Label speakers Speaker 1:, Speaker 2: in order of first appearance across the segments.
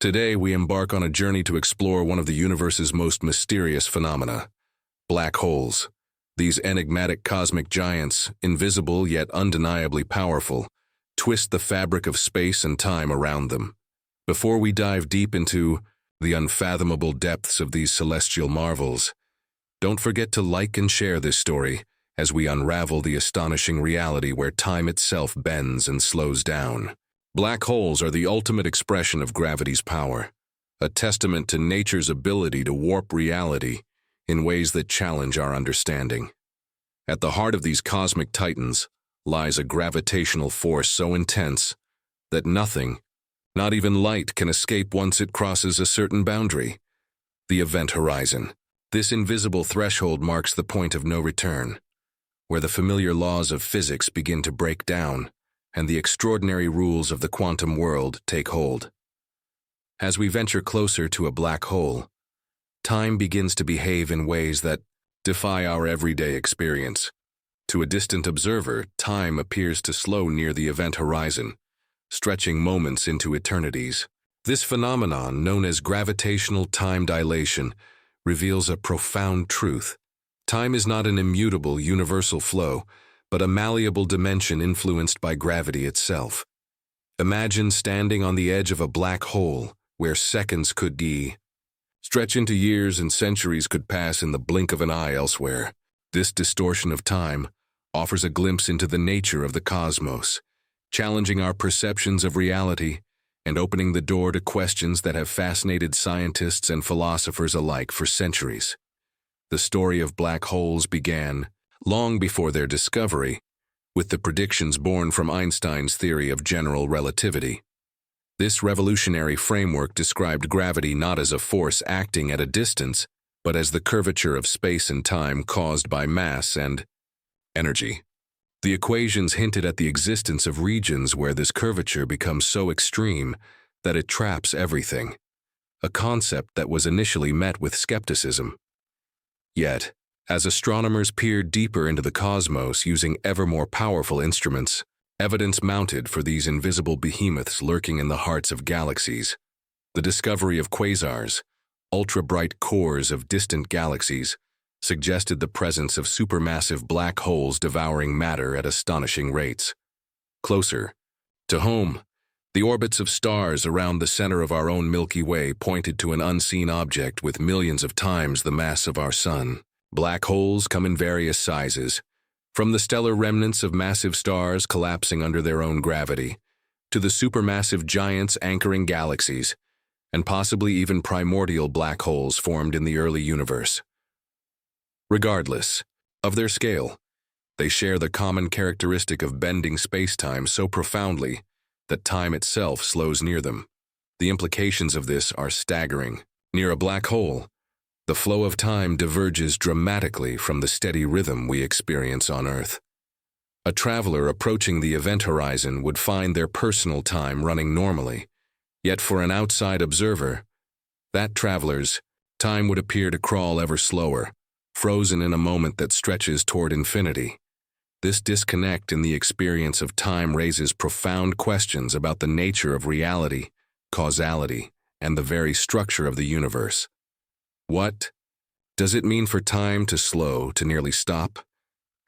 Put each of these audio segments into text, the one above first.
Speaker 1: Today, we embark on a journey to explore one of the universe's most mysterious phenomena: black holes. These enigmatic cosmic giants, invisible yet undeniably powerful, twist the fabric of space and time around them. Before we dive deep into the unfathomable depths of these celestial marvels, don't forget to like and share this story as we unravel the astonishing reality where time itself bends and slows down. Black holes are the ultimate expression of gravity's power, a testament to nature's ability to warp reality in ways that challenge our understanding. At the heart of these cosmic titans lies a gravitational force so intense that nothing, not even light, can escape once it crosses a certain boundary: the event horizon. This invisible threshold marks the point of no return, where the familiar laws of physics begin to break down and the extraordinary rules of the quantum world take hold. As we venture closer to a black hole, time begins to behave in ways that defy our everyday experience. To a distant observer, time appears to slow near the event horizon, stretching moments into eternities. This phenomenon, known as gravitational time dilation, reveals a profound truth. Time is not an immutable, universal flow, but a malleable dimension influenced by gravity itself. Imagine standing on the edge of a black hole, where seconds could stretch into years and centuries could pass in the blink of an eye elsewhere. This distortion of time offers a glimpse into the nature of the cosmos, challenging our perceptions of reality and opening the door to questions that have fascinated scientists and philosophers alike for centuries. The story of black holes began long before their discovery, with the predictions born from Einstein's theory of general relativity. This revolutionary framework described gravity not as a force acting at a distance, but as the curvature of space and time caused by mass and energy. The equations hinted at the existence of regions where this curvature becomes so extreme that it traps everything, a concept that was initially met with skepticism. Yet, as astronomers peered deeper into the cosmos using ever more powerful instruments, evidence mounted for these invisible behemoths lurking in the hearts of galaxies. The discovery of quasars, ultra-bright cores of distant galaxies, suggested the presence of supermassive black holes devouring matter at astonishing rates. Closer to home, the orbits of stars around the center of our own Milky Way pointed to an unseen object with millions of times the mass of our Sun. Black holes come in various sizes, from the stellar remnants of massive stars collapsing under their own gravity, to the supermassive giants anchoring galaxies, and possibly even primordial black holes formed in the early universe. Regardless of their scale, they share the common characteristic of bending spacetime so profoundly that time itself slows near them. The implications of this are staggering. Near a black hole, the flow of time diverges dramatically from the steady rhythm we experience on Earth. A traveler approaching the event horizon would find their personal time running normally, yet for an outside observer, that traveler's time would appear to crawl ever slower, frozen in a moment that stretches toward infinity. This disconnect in the experience of time raises profound questions about the nature of reality, causality, and the very structure of the universe. What does it mean for time to slow, to nearly stop?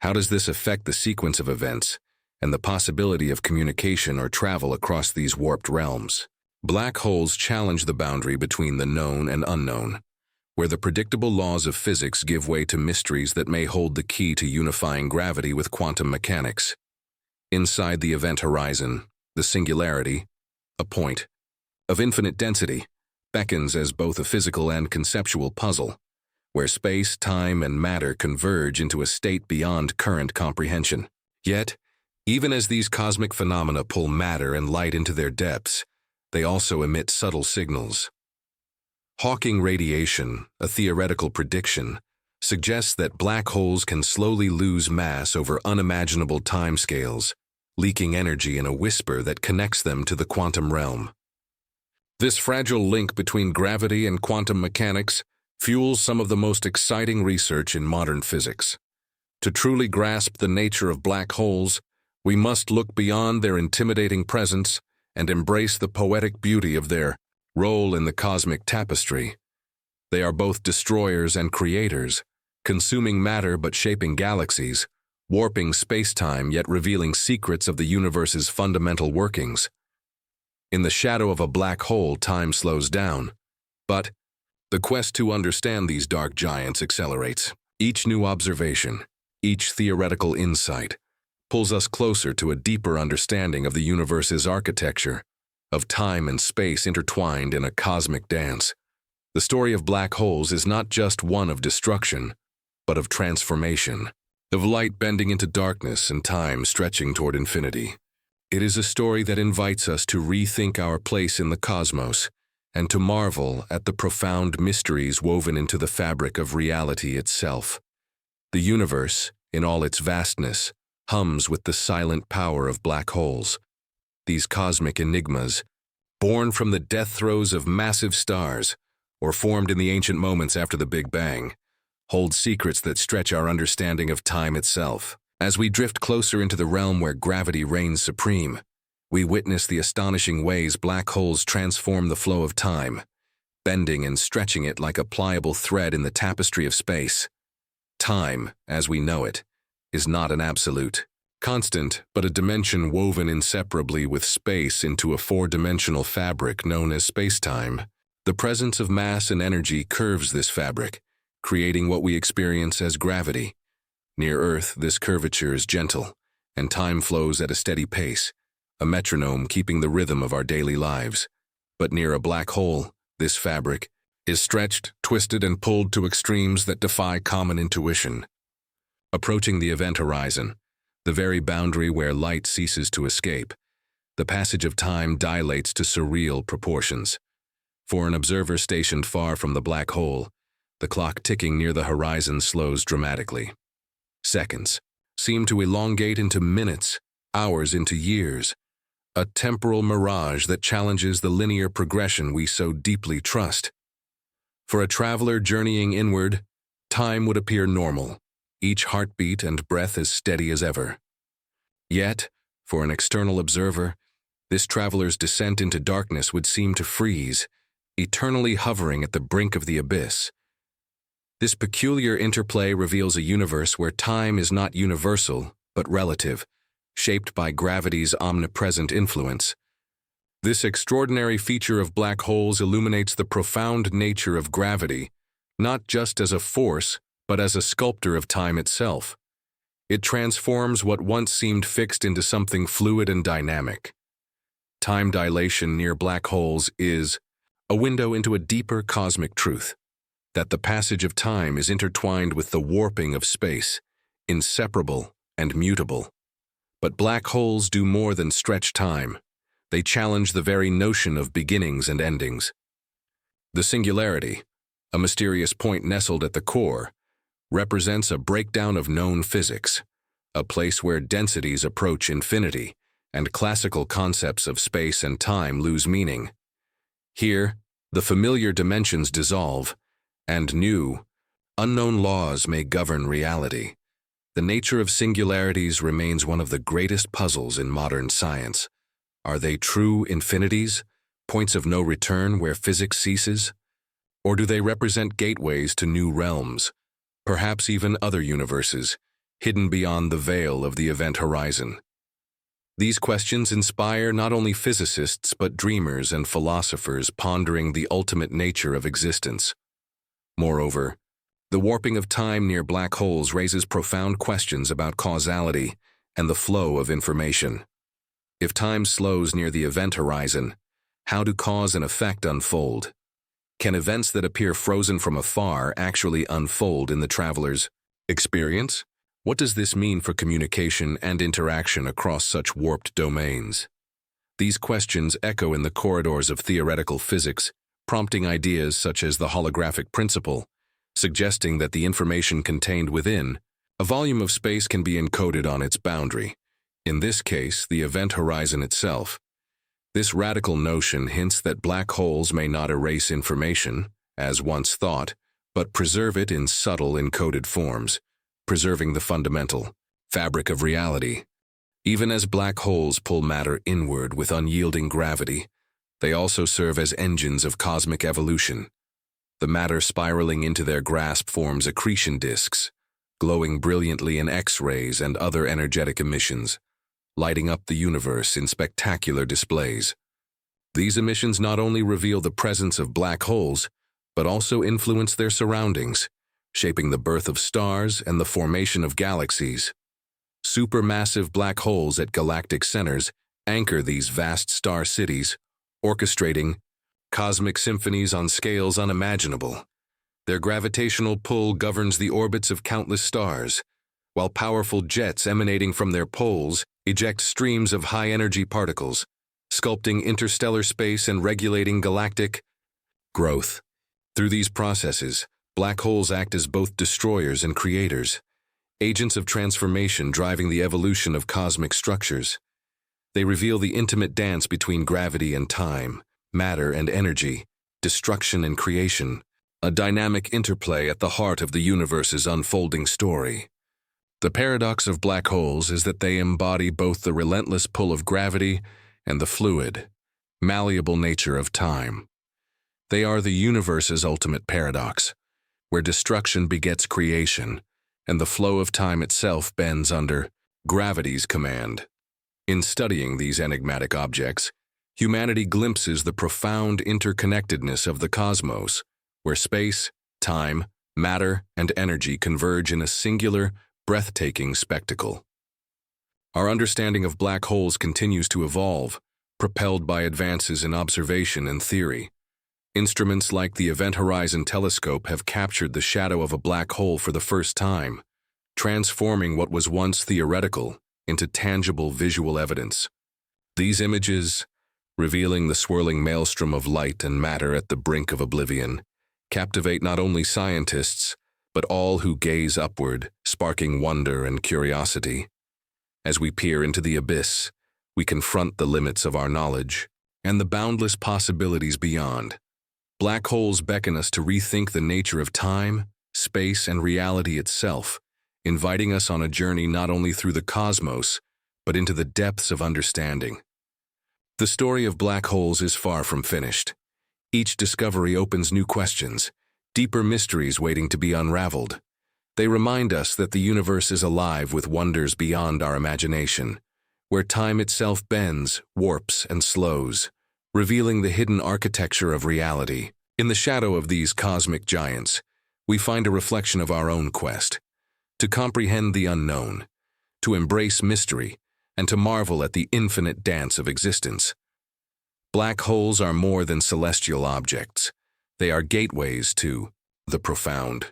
Speaker 1: How does this affect the sequence of events and the possibility of communication or travel across these warped realms? Black holes challenge the boundary between the known and unknown, where the predictable laws of physics give way to mysteries that may hold the key to unifying gravity with quantum mechanics. Inside the event horizon, the singularity, a point of infinite density, beckons as both a physical and conceptual puzzle, where space, time, and matter converge into a state beyond current comprehension. Yet, even as these cosmic phenomena pull matter and light into their depths, they also emit subtle signals. Hawking radiation, a theoretical prediction, suggests that black holes can slowly lose mass over unimaginable timescales, leaking energy in a whisper that connects them to the quantum realm. This fragile link between gravity and quantum mechanics fuels some of the most exciting research in modern physics. To truly grasp the nature of black holes, we must look beyond their intimidating presence and embrace the poetic beauty of their role in the cosmic tapestry. They are both destroyers and creators, consuming matter but shaping galaxies, warping spacetime yet revealing secrets of the universe's fundamental workings. In the shadow of a black hole, time slows down. But the quest to understand these dark giants accelerates. Each new observation, each theoretical insight, pulls us closer to a deeper understanding of the universe's architecture, of time and space intertwined in a cosmic dance. The story of black holes is not just one of destruction, but of transformation, of light bending into darkness and time stretching toward infinity. It is a story that invites us to rethink our place in the cosmos and to marvel at the profound mysteries woven into the fabric of reality itself. The universe, in all its vastness, hums with the silent power of black holes. These cosmic enigmas, born from the death throes of massive stars, or formed in the ancient moments after the Big Bang, hold secrets that stretch our understanding of time itself. As we drift closer into the realm where gravity reigns supreme, we witness the astonishing ways black holes transform the flow of time, bending and stretching it like a pliable thread in the tapestry of space. Time, as we know it, is not an absolute constant, but a dimension woven inseparably with space into a four-dimensional fabric known as spacetime. The presence of mass and energy curves this fabric, creating what we experience as gravity. Near Earth, this curvature is gentle, and time flows at a steady pace, a metronome keeping the rhythm of our daily lives. But near a black hole, this fabric is stretched, twisted, and pulled to extremes that defy common intuition. Approaching the event horizon, the very boundary where light ceases to escape, the passage of time dilates to surreal proportions. For an observer stationed far from the black hole, the clock ticking near the horizon slows dramatically. Seconds seem to elongate into minutes, hours into years, a temporal mirage that challenges the linear progression we so deeply trust. For a traveler journeying inward, time would appear normal, each heartbeat and breath as steady as ever. Yet, for an external observer, this traveler's descent into darkness would seem to freeze, eternally hovering at the brink of the abyss. This peculiar interplay reveals a universe where time is not universal, but relative, shaped by gravity's omnipresent influence. This extraordinary feature of black holes illuminates the profound nature of gravity, not just as a force, but as a sculptor of time itself. It transforms what once seemed fixed into something fluid and dynamic. Time dilation near black holes is a window into a deeper cosmic truth, that the passage of time is intertwined with the warping of space, inseparable and mutable. But black holes do more than stretch time. They challenge the very notion of beginnings and endings. The singularity, a mysterious point nestled at the core, represents a breakdown of known physics, a place where densities approach infinity and classical concepts of space and time lose meaning. Here, the familiar dimensions dissolve, and new, unknown laws may govern reality. The nature of singularities remains one of the greatest puzzles in modern science. Are they true infinities, points of no return where physics ceases? Or do they represent gateways to new realms, perhaps even other universes, hidden beyond the veil of the event horizon? These questions inspire not only physicists but dreamers and philosophers pondering the ultimate nature of existence. Moreover, the warping of time near black holes raises profound questions about causality and the flow of information. If time slows near the event horizon, how do cause and effect unfold? Can events that appear frozen from afar actually unfold in the traveler's experience? What does this mean for communication and interaction across such warped domains? These questions echo in the corridors of theoretical physics, prompting ideas such as the holographic principle, suggesting that the information contained within a volume of space can be encoded on its boundary, in this case, the event horizon itself. This radical notion hints that black holes may not erase information, as once thought, but preserve it in subtle encoded forms, preserving the fundamental fabric of reality. Even as black holes pull matter inward with unyielding gravity, They also serve as engines of cosmic evolution. The matter spiraling into their grasp forms accretion disks, glowing brilliantly in X-rays and other energetic emissions, lighting up the universe in spectacular displays. These emissions not only reveal the presence of black holes, but also influence their surroundings, shaping the birth of stars and the formation of galaxies. Supermassive black holes at galactic centers anchor these vast star cities, orchestrating cosmic symphonies on scales unimaginable. Their gravitational pull governs the orbits of countless stars, while powerful jets emanating from their poles eject streams of high-energy particles, sculpting interstellar space and regulating galactic growth. Through these processes, black holes act as both destroyers and creators, agents of transformation driving the evolution of cosmic structures. They reveal the intimate dance between gravity and time, matter and energy, destruction and creation, a dynamic interplay at the heart of the universe's unfolding story. The paradox of black holes is that they embody both the relentless pull of gravity and the fluid, malleable nature of time. They are the universe's ultimate paradox, where destruction begets creation, and the flow of time itself bends under gravity's command. In studying these enigmatic objects, humanity glimpses the profound interconnectedness of the cosmos, where space, time, matter, and energy converge in a singular, breathtaking spectacle. Our understanding of black holes continues to evolve, propelled by advances in observation and theory. Instruments like the Event Horizon Telescope have captured the shadow of a black hole for the first time, transforming what was once theoretical into tangible visual evidence. These images, revealing the swirling maelstrom of light and matter at the brink of oblivion, captivate not only scientists, but all who gaze upward, sparking wonder and curiosity. As we peer into the abyss, we confront the limits of our knowledge and the boundless possibilities beyond. Black holes beckon us to rethink the nature of time, space, and reality itself, inviting us on a journey not only through the cosmos, but into the depths of understanding. The story of black holes is far from finished. Each discovery opens new questions, deeper mysteries waiting to be unraveled. They remind us that the universe is alive with wonders beyond our imagination, where time itself bends, warps, and slows, revealing the hidden architecture of reality. In the shadow of these cosmic giants, we find a reflection of our own quest, to comprehend the unknown, to embrace mystery, and to marvel at the infinite dance of existence. Black holes are more than celestial objects. They are gateways to the profound,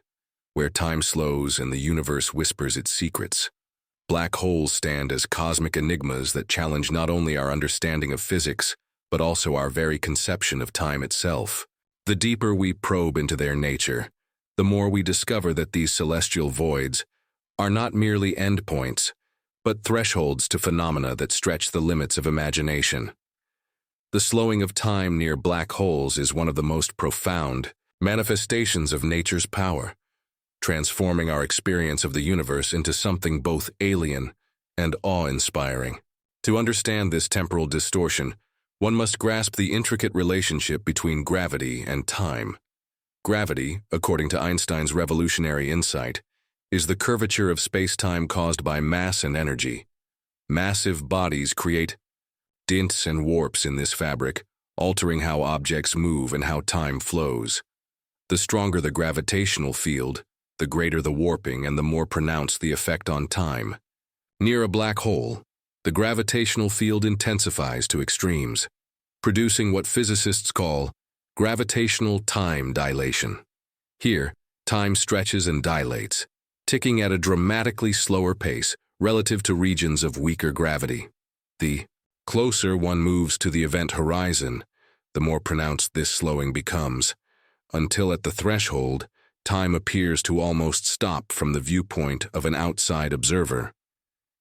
Speaker 1: where time slows and the universe whispers its secrets. Black holes stand as cosmic enigmas that challenge not only our understanding of physics, but also our very conception of time itself. The deeper we probe into their nature, the more we discover that these celestial voids are not merely endpoints, but thresholds to phenomena that stretch the limits of imagination. The slowing of time near black holes is one of the most profound manifestations of nature's power, transforming our experience of the universe into something both alien and awe-inspiring. To understand this temporal distortion, one must grasp the intricate relationship between gravity and time. Gravity, according to Einstein's revolutionary insight, is the curvature of space-time caused by mass and energy. Massive bodies create dints and warps in this fabric, altering how objects move and how time flows. The stronger the gravitational field, the greater the warping and the more pronounced the effect on time. Near a black hole, the gravitational field intensifies to extremes, producing what physicists call gravitational time dilation. Here, time stretches and dilates, ticking at a dramatically slower pace relative to regions of weaker gravity. The closer one moves to the event horizon, the more pronounced this slowing becomes, until at the threshold, time appears to almost stop from the viewpoint of an outside observer.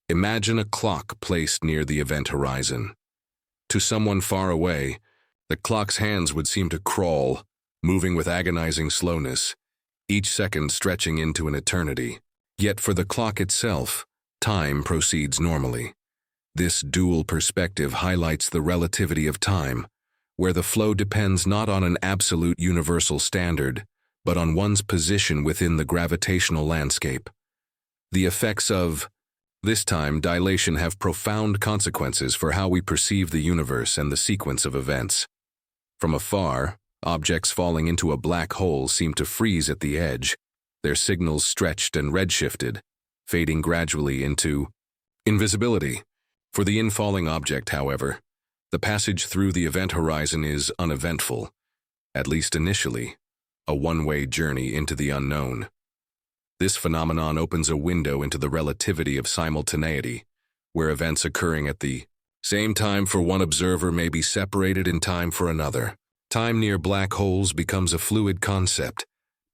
Speaker 1: Imagine a clock placed near the event horizon. To someone far away, the clock's hands would seem to crawl, moving with agonizing slowness, each second stretching into an eternity. Yet for the clock itself, time proceeds normally. This dual perspective highlights the relativity of time, where the flow depends not on an absolute universal standard, but on one's position within the gravitational landscape. The effects of this time dilation have profound consequences for how we perceive the universe and the sequence of events. From afar, objects falling into a black hole seem to freeze at the edge, their signals stretched and redshifted, fading gradually into invisibility. For the infalling object, however, the passage through the event horizon is uneventful, at least initially, a one-way journey into the unknown. This phenomenon opens a window into the relativity of simultaneity, where events occurring at the same time for one observer may be separated in time for another. Time near black holes becomes a fluid concept,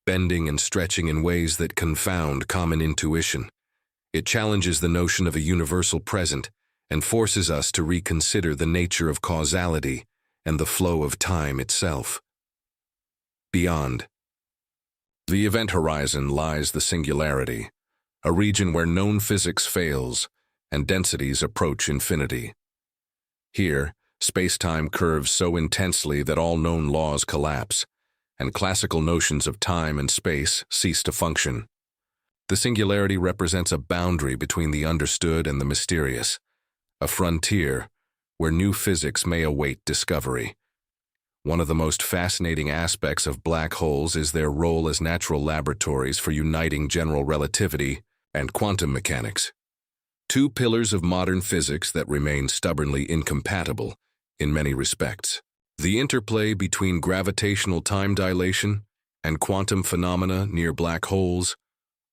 Speaker 1: bending and stretching in ways that confound common intuition. It challenges the notion of a universal present and forces us to reconsider the nature of causality and the flow of time itself. Beyond the event horizon lies the singularity, a region where known physics fails and densities approach infinity. Here, spacetime curves so intensely that all known laws collapse, and classical notions of time and space cease to function. The singularity represents a boundary between the understood and the mysterious, a frontier where new physics may await discovery. One of the most fascinating aspects of black holes is their role as natural laboratories for uniting general relativity and quantum mechanics, two pillars of modern physics that remain stubbornly incompatible in many respects. The interplay between gravitational time dilation and quantum phenomena near black holes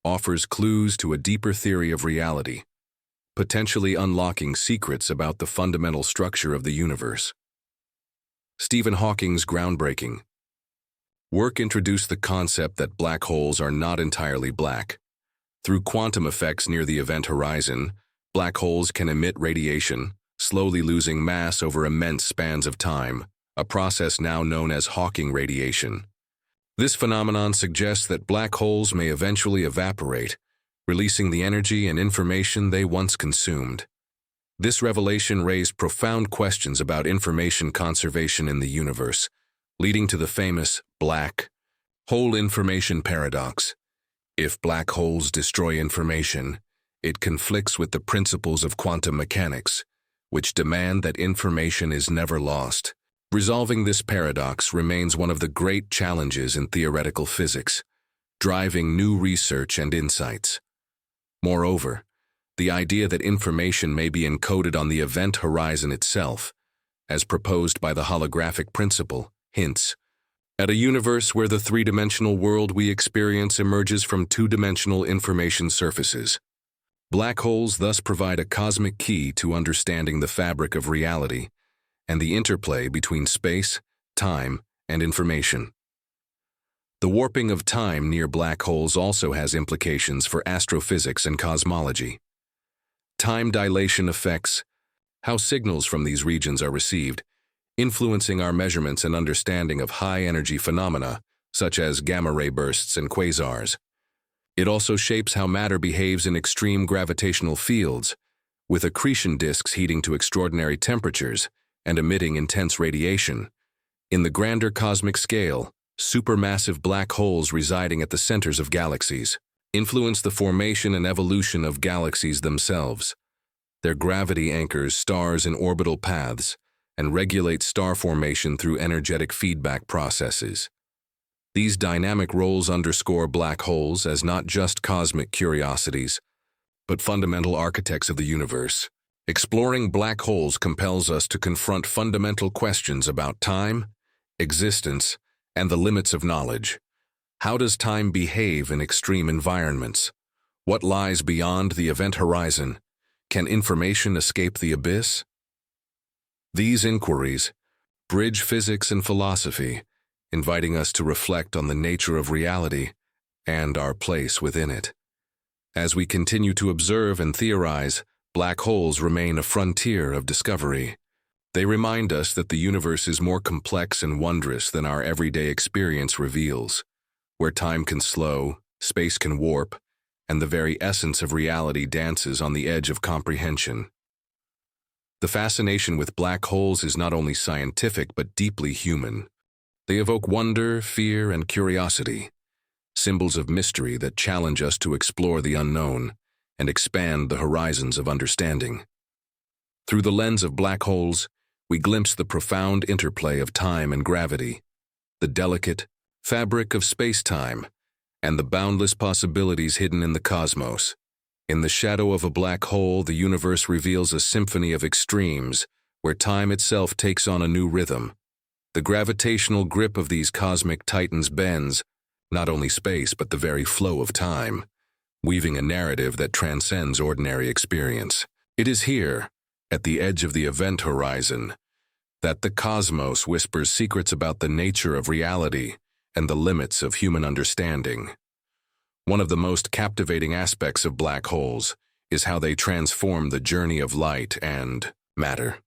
Speaker 1: offers clues to a deeper theory of reality, potentially unlocking secrets about the fundamental structure of the universe. Stephen Hawking's groundbreaking work introduced the concept that black holes are not entirely black. Through quantum effects near the event horizon, black holes can emit radiation, slowly losing mass over immense spans of time, a process now known as Hawking radiation. This phenomenon suggests that black holes may eventually evaporate, releasing the energy and information they once consumed. This revelation raised profound questions about information conservation in the universe, leading to the famous black hole information paradox. If black holes destroy information, it conflicts with the principles of quantum mechanics, which demand that information is never lost. Resolving this paradox remains one of the great challenges in theoretical physics, driving new research and insights. Moreover, the idea that information may be encoded on the event horizon itself, as proposed by the holographic principle, hints at a universe where the three-dimensional world we experience emerges from two-dimensional information surfaces. Black holes thus provide a cosmic key to understanding the fabric of reality and the interplay between space, time, and information. The warping of time near black holes also has implications for astrophysics and cosmology. Time dilation affects how signals from these regions are received, influencing our measurements and understanding of high-energy phenomena, such as gamma-ray bursts and quasars. It also shapes how matter behaves in extreme gravitational fields, with accretion disks heating to extraordinary temperatures and emitting intense radiation. In the grander cosmic scale, supermassive black holes residing at the centers of galaxies influence the formation and evolution of galaxies themselves. Their gravity anchors stars in orbital paths and regulates star formation through energetic feedback processes. These dynamic roles underscore black holes as not just cosmic curiosities, but fundamental architects of the universe. Exploring black holes compels us to confront fundamental questions about time, existence, and the limits of knowledge. How does time behave in extreme environments? What lies beyond the event horizon? Can information escape the abyss? These inquiries bridge physics and philosophy, inviting us to reflect on the nature of reality and our place within it. As we continue to observe and theorize, black holes remain a frontier of discovery. They remind us that the universe is more complex and wondrous than our everyday experience reveals, where time can slow, space can warp, and the very essence of reality dances on the edge of comprehension. The fascination with black holes is not only scientific but deeply human. They evoke wonder, fear, and curiosity, symbols of mystery that challenge us to explore the unknown and expand the horizons of understanding. Through the lens of black holes, we glimpse the profound interplay of time and gravity, the delicate fabric of space-time, and the boundless possibilities hidden in the cosmos. In the shadow of a black hole, the universe reveals a symphony of extremes, where time itself takes on a new rhythm. The gravitational grip of these cosmic titans bends not only space but the very flow of time, weaving a narrative that transcends ordinary experience. It is here, at the edge of the event horizon, that the cosmos whispers secrets about the nature of reality and the limits of human understanding. One of the most captivating aspects of black holes is how they transform the journey of light and matter.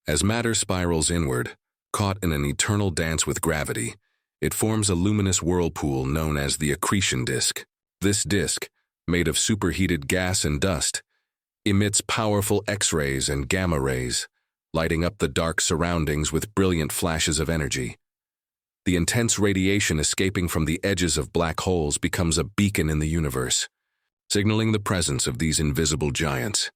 Speaker 1: As matter spirals inward, caught in an eternal dance with gravity, it forms a luminous whirlpool known as the accretion disk. This disk, made of superheated gas and dust, emits powerful X-rays and gamma rays, lighting up the dark surroundings with brilliant flashes of energy. The intense radiation escaping from the edges of black holes becomes a beacon in the universe, signaling the presence of these invisible giants.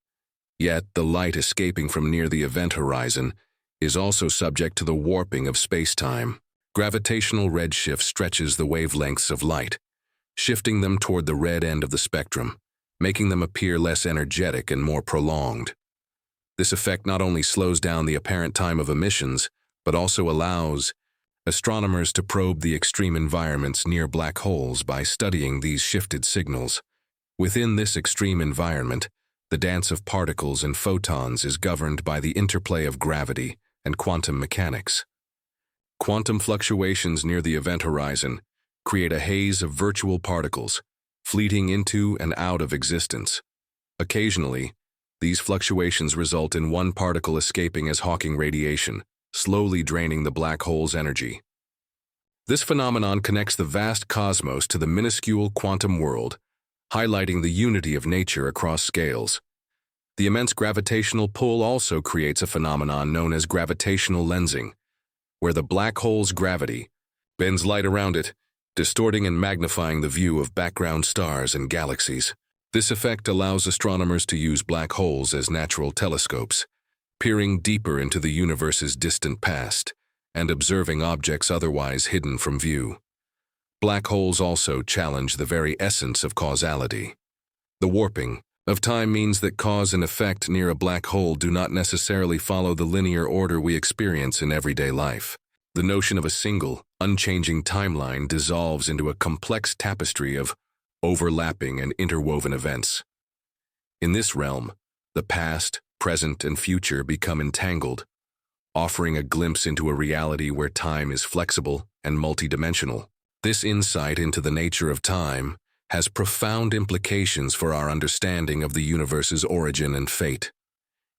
Speaker 1: Yet, the light escaping from near the event horizon is also subject to the warping of space-time. Gravitational redshift stretches the wavelengths of light, shifting them toward the red end of the spectrum, making them appear less energetic and more prolonged. This effect not only slows down the apparent time of emissions, but also allows astronomers to probe the extreme environments near black holes by studying these shifted signals. Within this extreme environment, the dance of particles and photons is governed by the interplay of gravity and quantum mechanics. Quantum fluctuations near the event horizon create a haze of virtual particles, fleeting into and out of existence. Occasionally, these fluctuations result in one particle escaping as Hawking radiation, slowly draining the black hole's energy. This phenomenon connects the vast cosmos to the minuscule quantum world, highlighting the unity of nature across scales. The immense gravitational pull also creates a phenomenon known as gravitational lensing, where the black hole's gravity bends light around it, distorting and magnifying the view of background stars and galaxies. This effect allows astronomers to use black holes as natural telescopes, peering deeper into the universe's distant past and observing objects otherwise hidden from view. Black holes also challenge the very essence of causality. The warping of time means that cause and effect near a black hole do not necessarily follow the linear order we experience in everyday life. The notion of a single, unchanging timeline dissolves into a complex tapestry of overlapping and interwoven events. In this realm, the past, present, and future become entangled, offering a glimpse into a reality where time is flexible and multidimensional. This insight into the nature of time has profound implications for our understanding of the universe's origin and fate.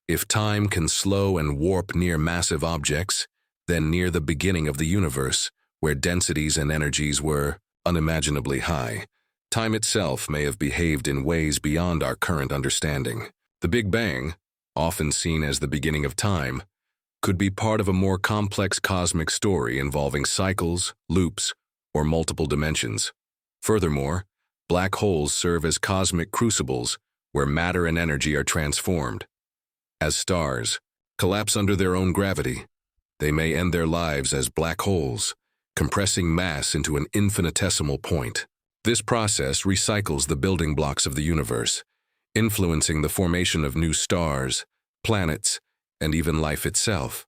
Speaker 1: If time can slow and warp near massive objects, then near the beginning of the universe, where densities and energies were unimaginably high, time itself may have behaved in ways beyond our current understanding. The Big Bang, often seen as the beginning of time, could be part of a more complex cosmic story involving cycles, loops, or multiple dimensions. Furthermore, black holes serve as cosmic crucibles where matter and energy are transformed. As stars collapse under their own gravity, they may end their lives as black holes, compressing mass into an infinitesimal point. This process recycles the building blocks of the universe, influencing the formation of new stars, planets, and even life itself.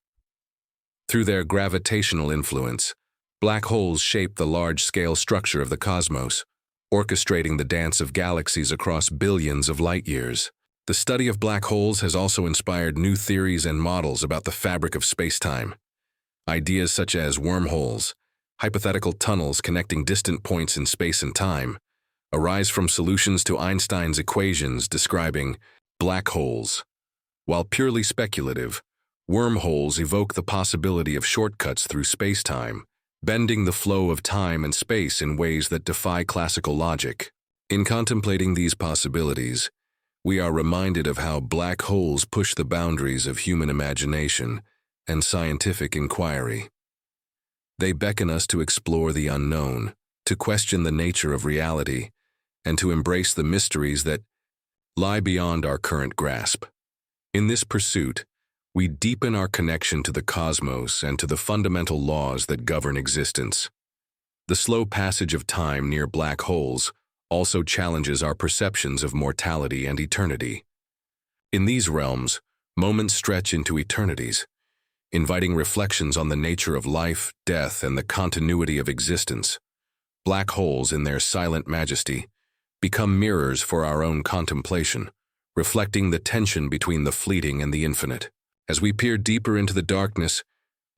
Speaker 1: Through their gravitational influence, black holes shape the large-scale structure of the cosmos, orchestrating the dance of galaxies across billions of light-years. The study of black holes has also inspired new theories and models about the fabric of space-time. Ideas such as wormholes, hypothetical tunnels connecting distant points in space and time, arise from solutions to Einstein's equations describing black holes. While purely speculative, wormholes evoke the possibility of shortcuts through space-time, bending the flow of time and space in ways that defy classical logic. In contemplating these possibilities, we are reminded of how black holes push the boundaries of human imagination and scientific inquiry. They beckon us to explore the unknown, to question the nature of reality, and to embrace the mysteries that lie beyond our current grasp. In this pursuit, we deepen our connection to the cosmos and to the fundamental laws that govern existence. The slow passage of time near black holes also challenges our perceptions of mortality and eternity. In these realms, moments stretch into eternities, inviting reflections on the nature of life, death, and the continuity of existence. Black holes, in their silent majesty, become mirrors for our own contemplation, reflecting the tension between the fleeting and the infinite. As we peer deeper into the darkness,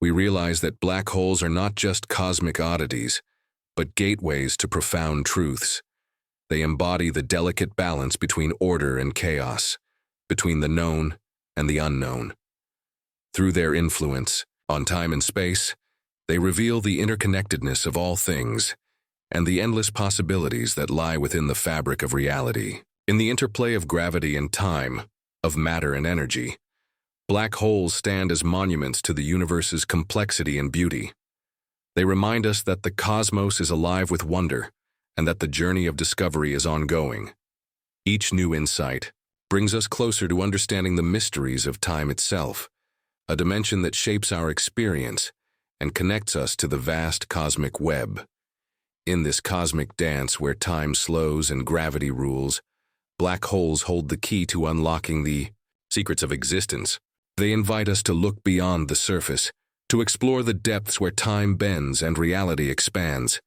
Speaker 1: we realize that black holes are not just cosmic oddities, but gateways to profound truths. They embody the delicate balance between order and chaos, between the known and the unknown. Through their influence on time and space, they reveal the interconnectedness of all things and the endless possibilities that lie within the fabric of reality. In the interplay of gravity and time, of matter and energy, black holes stand as monuments to the universe's complexity and beauty. They remind us that the cosmos is alive with wonder and that the journey of discovery is ongoing. Each new insight brings us closer to understanding the mysteries of time itself, a dimension that shapes our experience and connects us to the vast cosmic web. In this cosmic dance where time slows and gravity rules, black holes hold the key to unlocking the secrets of existence. They invite us to look beyond the surface, to explore the depths where time bends and reality expands.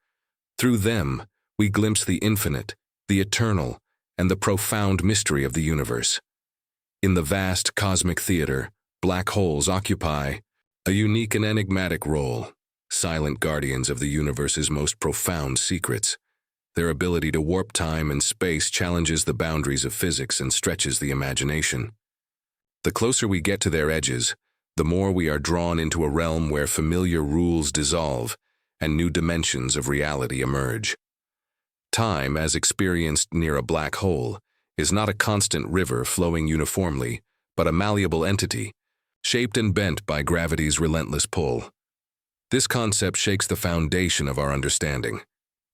Speaker 1: Through them, we glimpse the infinite, the eternal, and the profound mystery of the universe. In the vast cosmic theater, black holes occupy a unique and enigmatic role, silent guardians of the universe's most profound secrets. Their ability to warp time and space challenges the boundaries of physics and stretches the imagination. The closer we get to their edges, the more we are drawn into a realm where familiar rules dissolve and new dimensions of reality emerge. Time, as experienced near a black hole, is not a constant river flowing uniformly, but a malleable entity, shaped and bent by gravity's relentless pull. This concept shakes the foundation of our understanding.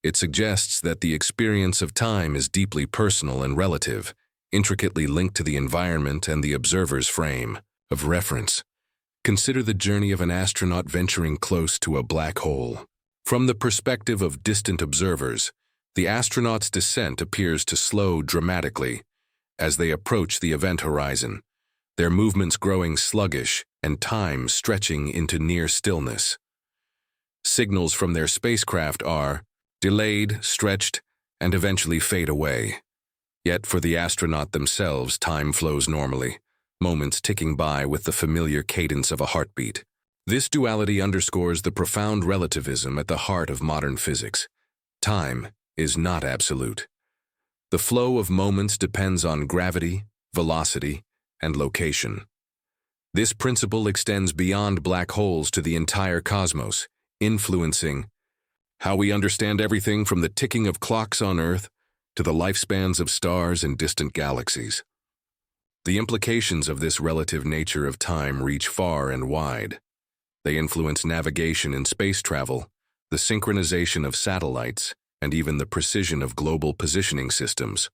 Speaker 1: It suggests that the experience of time is deeply personal and relative, intricately linked to the environment and the observer's frame of reference. Consider the journey of an astronaut venturing close to a black hole. From the perspective of distant observers, the astronaut's descent appears to slow dramatically as they approach the event horizon, their movements growing sluggish and time stretching into near stillness. Signals from their spacecraft are delayed, stretched, and eventually fade away. Yet for the astronaut themselves, time flows normally, moments ticking by with the familiar cadence of a heartbeat. This duality underscores the profound relativism at the heart of modern physics. Time is not absolute. The flow of moments depends on gravity, velocity, and location. This principle extends beyond black holes to the entire cosmos, influencing how we understand everything from the ticking of clocks on Earth to the lifespans of stars in distant galaxies. The implications of this relative nature of time reach far and wide. They influence navigation in space travel, the synchronization of satellites, and even the precision of global positioning systems.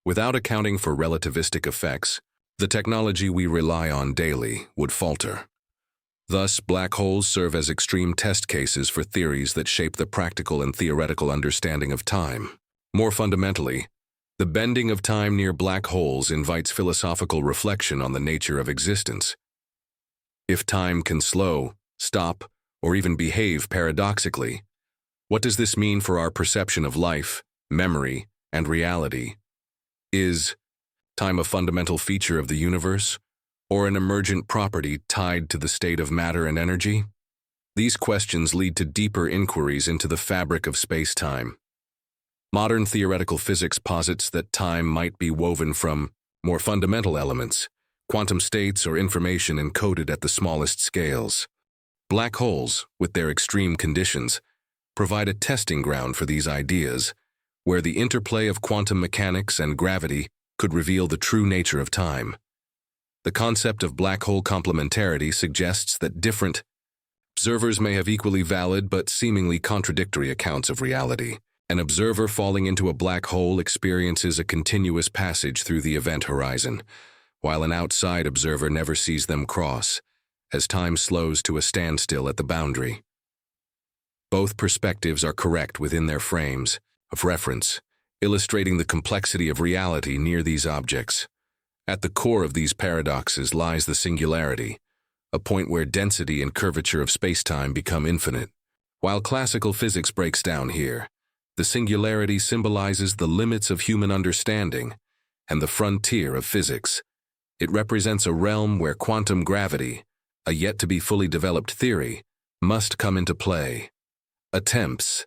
Speaker 1: Without accounting for relativistic effects, the technology we rely on daily would falter. Thus, black holes serve as extreme test cases for theories that shape the practical and theoretical understanding of time. More fundamentally, the bending of time near black holes invites philosophical reflection on the nature of existence. If time can slow, stop, or even behave paradoxically, what does this mean for our perception of life, memory, and reality? Is time a fundamental feature of the universe, or an emergent property tied to the state of matter and energy? These questions lead to deeper inquiries into the fabric of space-time. Modern theoretical physics posits that time might be woven from more fundamental elements, quantum states or information encoded at the smallest scales. Black holes, with their extreme conditions, provide a testing ground for these ideas, where the interplay of quantum mechanics and gravity could reveal the true nature of time. The concept of black hole complementarity suggests that different observers may have equally valid but seemingly contradictory accounts of reality. An observer falling into a black hole experiences a continuous passage through the event horizon, while an outside observer never sees them cross, as time slows to a standstill at the boundary. Both perspectives are correct within their frames of reference, illustrating the complexity of reality near these objects. At the core of these paradoxes lies the singularity, a point where density and curvature of spacetime become infinite. While classical physics breaks down here, the singularity symbolizes the limits of human understanding and the frontier of physics. It represents a realm where quantum gravity, a yet-to-be fully developed theory, must come into play. Attempts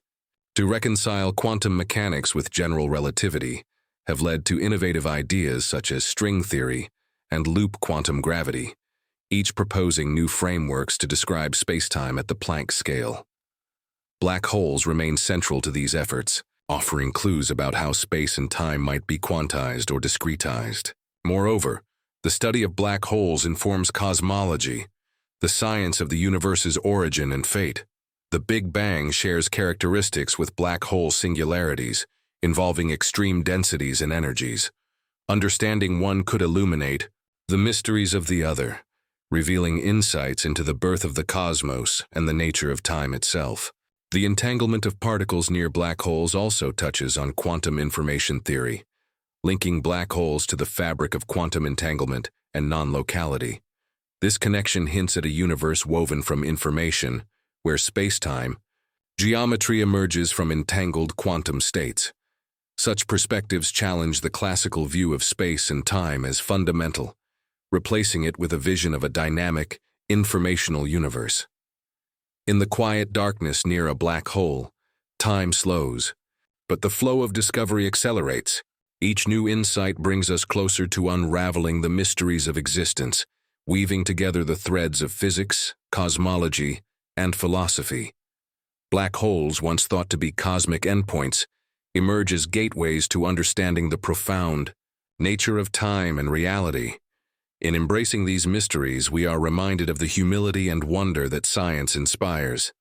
Speaker 1: to reconcile quantum mechanics with general relativity have led to innovative ideas such as string theory and loop quantum gravity, each proposing new frameworks to describe spacetime at the Planck scale. Black holes remain central to these efforts, offering clues about how space and time might be quantized or discretized. Moreover, the study of black holes informs cosmology, the science of the universe's origin and fate. The Big Bang shares characteristics with black hole singularities, involving extreme densities and energies. Understanding one could illuminate the mysteries of the other, revealing insights into the birth of the cosmos and the nature of time itself. The entanglement of particles near black holes also touches on quantum information theory, linking black holes to the fabric of quantum entanglement and non-locality. This connection hints at a universe woven from information, where spacetime, geometry emerges from entangled quantum states. Such perspectives challenge the classical view of space and time as fundamental, replacing it with a vision of a dynamic, informational universe. In the quiet darkness near a black hole, time slows, but the flow of discovery accelerates. Each new insight brings us closer to unraveling the mysteries of existence, weaving together the threads of physics, cosmology, and philosophy. Black holes, once thought to be cosmic endpoints, emerge as gateways to understanding the profound nature of time and reality. In embracing these mysteries, we are reminded of the humility and wonder that science inspires.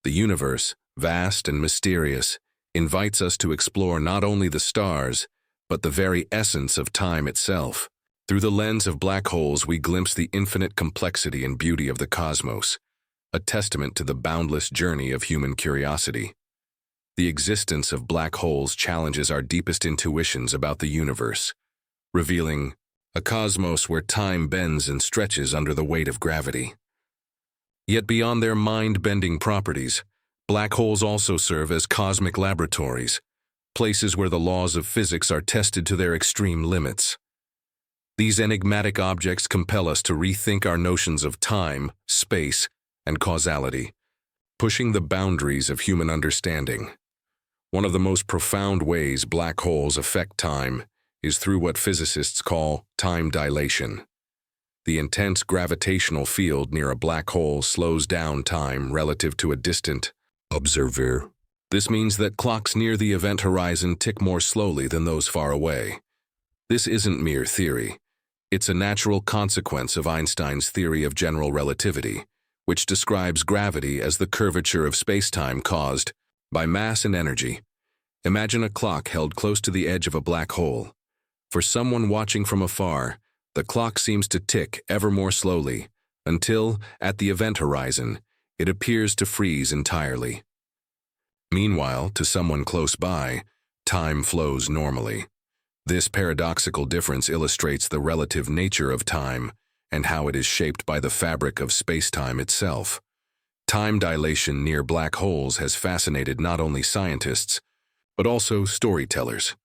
Speaker 1: The universe, vast and mysterious, invites us to explore not only the stars, but the very essence of time itself. Through the lens of black holes, we glimpse the infinite complexity and beauty of the cosmos, a testament to the boundless journey of human curiosity. The existence of black holes challenges our deepest intuitions about the universe, revealing a cosmos where time bends and stretches under the weight of gravity. Yet beyond their mind-bending properties, black holes also serve as cosmic laboratories, places where the laws of physics are tested to their extreme limits. These enigmatic objects compel us to rethink our notions of time, space, and causality, pushing the boundaries of human understanding. One of the most profound ways black holes affect time is through what physicists call time dilation. The intense gravitational field near a black hole slows down time relative to a distant observer. This means that clocks near the event horizon tick more slowly than those far away. This isn't mere theory. It's a natural consequence of Einstein's theory of general relativity, which describes gravity as the curvature of spacetime caused by mass and energy. Imagine a clock held close to the edge of a black hole. For someone watching from afar, the clock seems to tick ever more slowly, until, at the event horizon, it appears to freeze entirely. Meanwhile, to someone close by, time flows normally. This paradoxical difference illustrates the relative nature of time and how it is shaped by the fabric of spacetime itself. Time dilation near black holes has fascinated not only scientists, but also storytellers,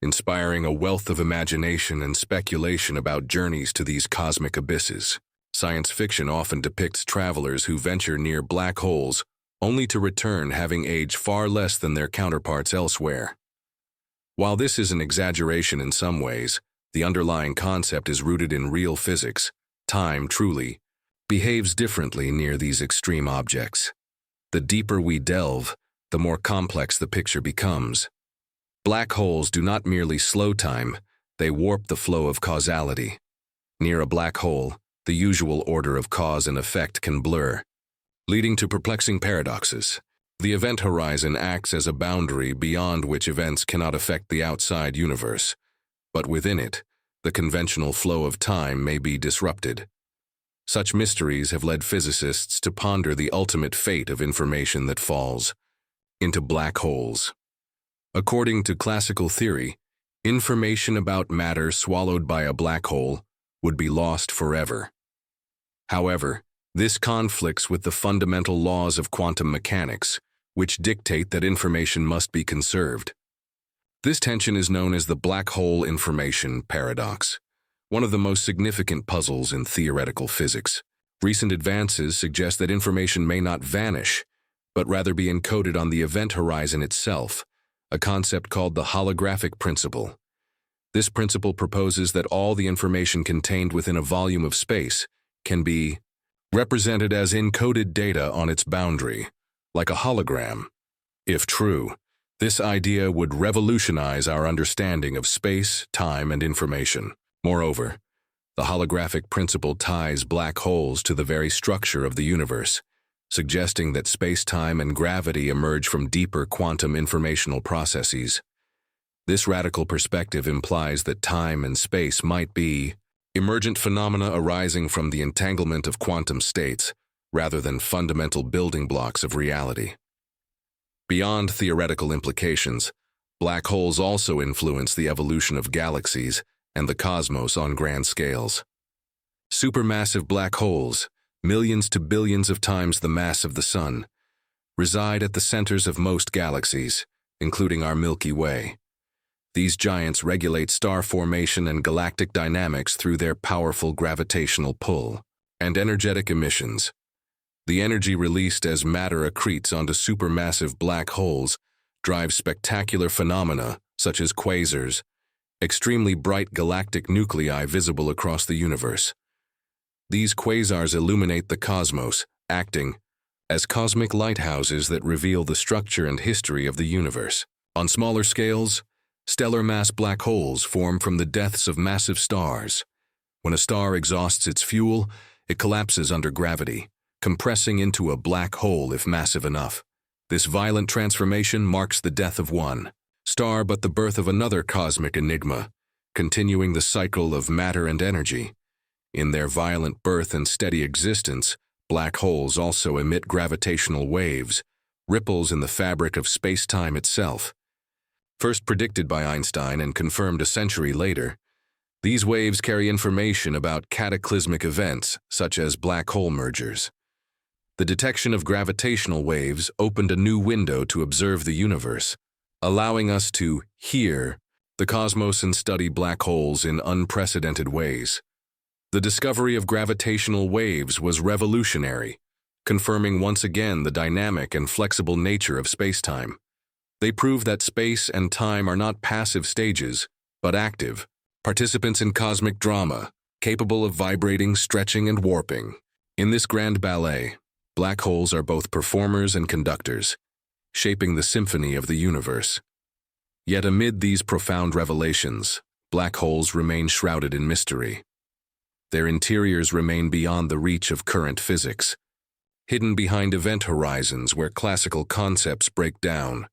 Speaker 1: inspiring a wealth of imagination and speculation about journeys to these cosmic abysses. Science fiction often depicts travelers who venture near black holes only to return having aged far less than their counterparts elsewhere. While this is an exaggeration in some ways, the underlying concept is rooted in real physics. Time, truly, behaves differently near these extreme objects. The deeper we delve, the more complex the picture becomes. Black holes do not merely slow time, They warp the flow of causality. Near a black hole, the usual order of cause and effect can blur, leading to perplexing paradoxes. The event horizon acts as a boundary beyond which events cannot affect the outside universe, but within it, the conventional flow of time may be disrupted. Such mysteries have led physicists to ponder the ultimate fate of information that falls into black holes. According to classical theory, information about matter swallowed by a black hole would be lost forever. However, this conflicts with the fundamental laws of quantum mechanics, which dictate that information must be conserved. This tension is known as the black hole information paradox, one of the most significant puzzles in theoretical physics. Recent advances suggest that information may not vanish, but rather be encoded on the event horizon itself, a concept called the holographic principle. This principle proposes that all the information contained within a volume of space can be represented as encoded data on its boundary, like a hologram. If true, this idea would revolutionize our understanding of space, time, and information. Moreover, the holographic principle ties black holes to the very structure of the universe, suggesting that space-time and gravity emerge from deeper quantum informational processes. This radical perspective implies that time and space might be emergent phenomena arising from the entanglement of quantum states, rather than fundamental building blocks of reality. Beyond theoretical implications, black holes also influence the evolution of galaxies and the cosmos on grand scales. Supermassive black holes, millions to billions of times the mass of the Sun, reside at the centers of most galaxies, including our Milky Way. These giants regulate star formation and galactic dynamics through their powerful gravitational pull and energetic emissions. The energy released as matter accretes onto supermassive black holes drives spectacular phenomena such as quasars, extremely bright galactic nuclei visible across the universe. These quasars illuminate the cosmos, acting as cosmic lighthouses that reveal the structure and history of the universe. On smaller scales, stellar mass black holes form from the deaths of massive stars. When a star exhausts its fuel, it collapses under gravity, compressing into a black hole if massive enough. This violent transformation marks the death of one star but the birth of another cosmic enigma, continuing the cycle of matter and energy. In their violent birth and steady existence, black holes also emit gravitational waves, ripples in the fabric of space-time itself. First predicted by Einstein and confirmed a century later, these waves carry information about cataclysmic events such as black hole mergers. The detection of gravitational waves opened a new window to observe the universe, allowing us to hear the cosmos and study black holes in unprecedented ways. The discovery of gravitational waves was revolutionary, confirming once again the dynamic and flexible nature of spacetime. They prove that space and time are not passive stages, but active, participants in cosmic drama, capable of vibrating, stretching, and warping. In this grand ballet, black holes are both performers and conductors, shaping the symphony of the universe. Yet amid these profound revelations, black holes remain shrouded in mystery. Their interiors remain beyond the reach of current physics, hidden behind event horizons where classical concepts break down.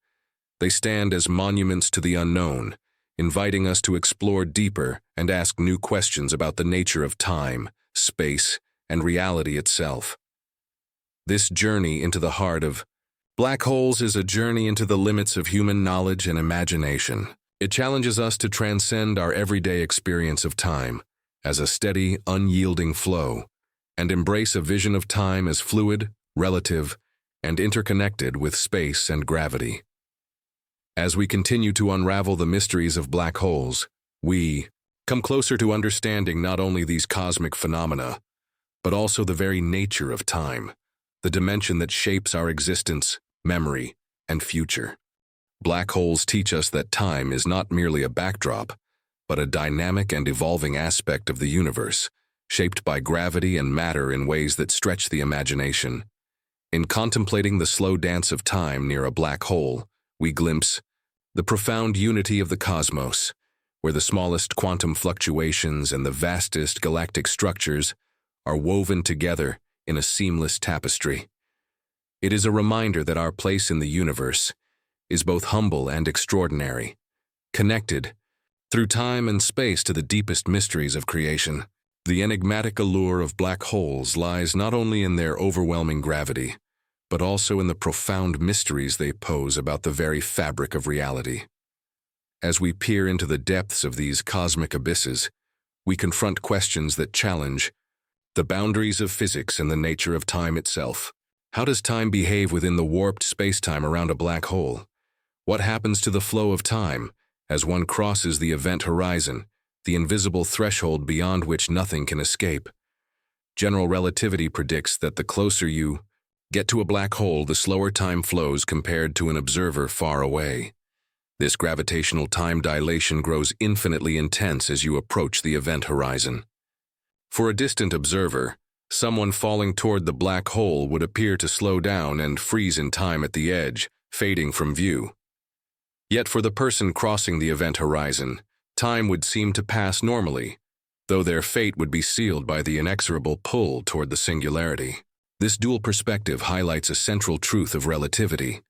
Speaker 1: They stand as monuments to the unknown, inviting us to explore deeper and ask new questions about the nature of time, space, and reality itself. This journey into the heart of black holes is a journey into the limits of human knowledge and imagination. It challenges us to transcend our everyday experience of time as a steady, unyielding flow, and embrace a vision of time as fluid, relative, and interconnected with space and gravity. As we continue to unravel the mysteries of black holes, we come closer to understanding not only these cosmic phenomena, but also the very nature of time, the dimension that shapes our existence, memory, and future. Black holes teach us that time is not merely a backdrop, but a dynamic and evolving aspect of the universe, shaped by gravity and matter in ways that stretch the imagination. In contemplating the slow dance of time near a black hole, we glimpse the profound unity of the cosmos, where the smallest quantum fluctuations and the vastest galactic structures are woven together in a seamless tapestry. It is a reminder that our place in the universe is both humble and extraordinary, connected through time and space to the deepest mysteries of creation. The enigmatic allure of black holes lies not only in their overwhelming gravity, but also in the profound mysteries they pose about the very fabric of reality. As we peer into the depths of these cosmic abysses, we confront questions that challenge the boundaries of physics and the nature of time itself. How does time behave within the warped spacetime around a black hole? What happens to the flow of time as one crosses the event horizon, the invisible threshold beyond which nothing can escape? General relativity predicts that the closer you get to a black hole, the slower time flows compared to an observer far away. This gravitational time dilation grows infinitely intense as you approach the event horizon. For a distant observer, someone falling toward the black hole would appear to slow down and freeze in time at the edge, fading from view. Yet for the person crossing the event horizon, time would seem to pass normally, though their fate would be sealed by the inexorable pull toward the singularity. This dual perspective highlights a central truth of relativity.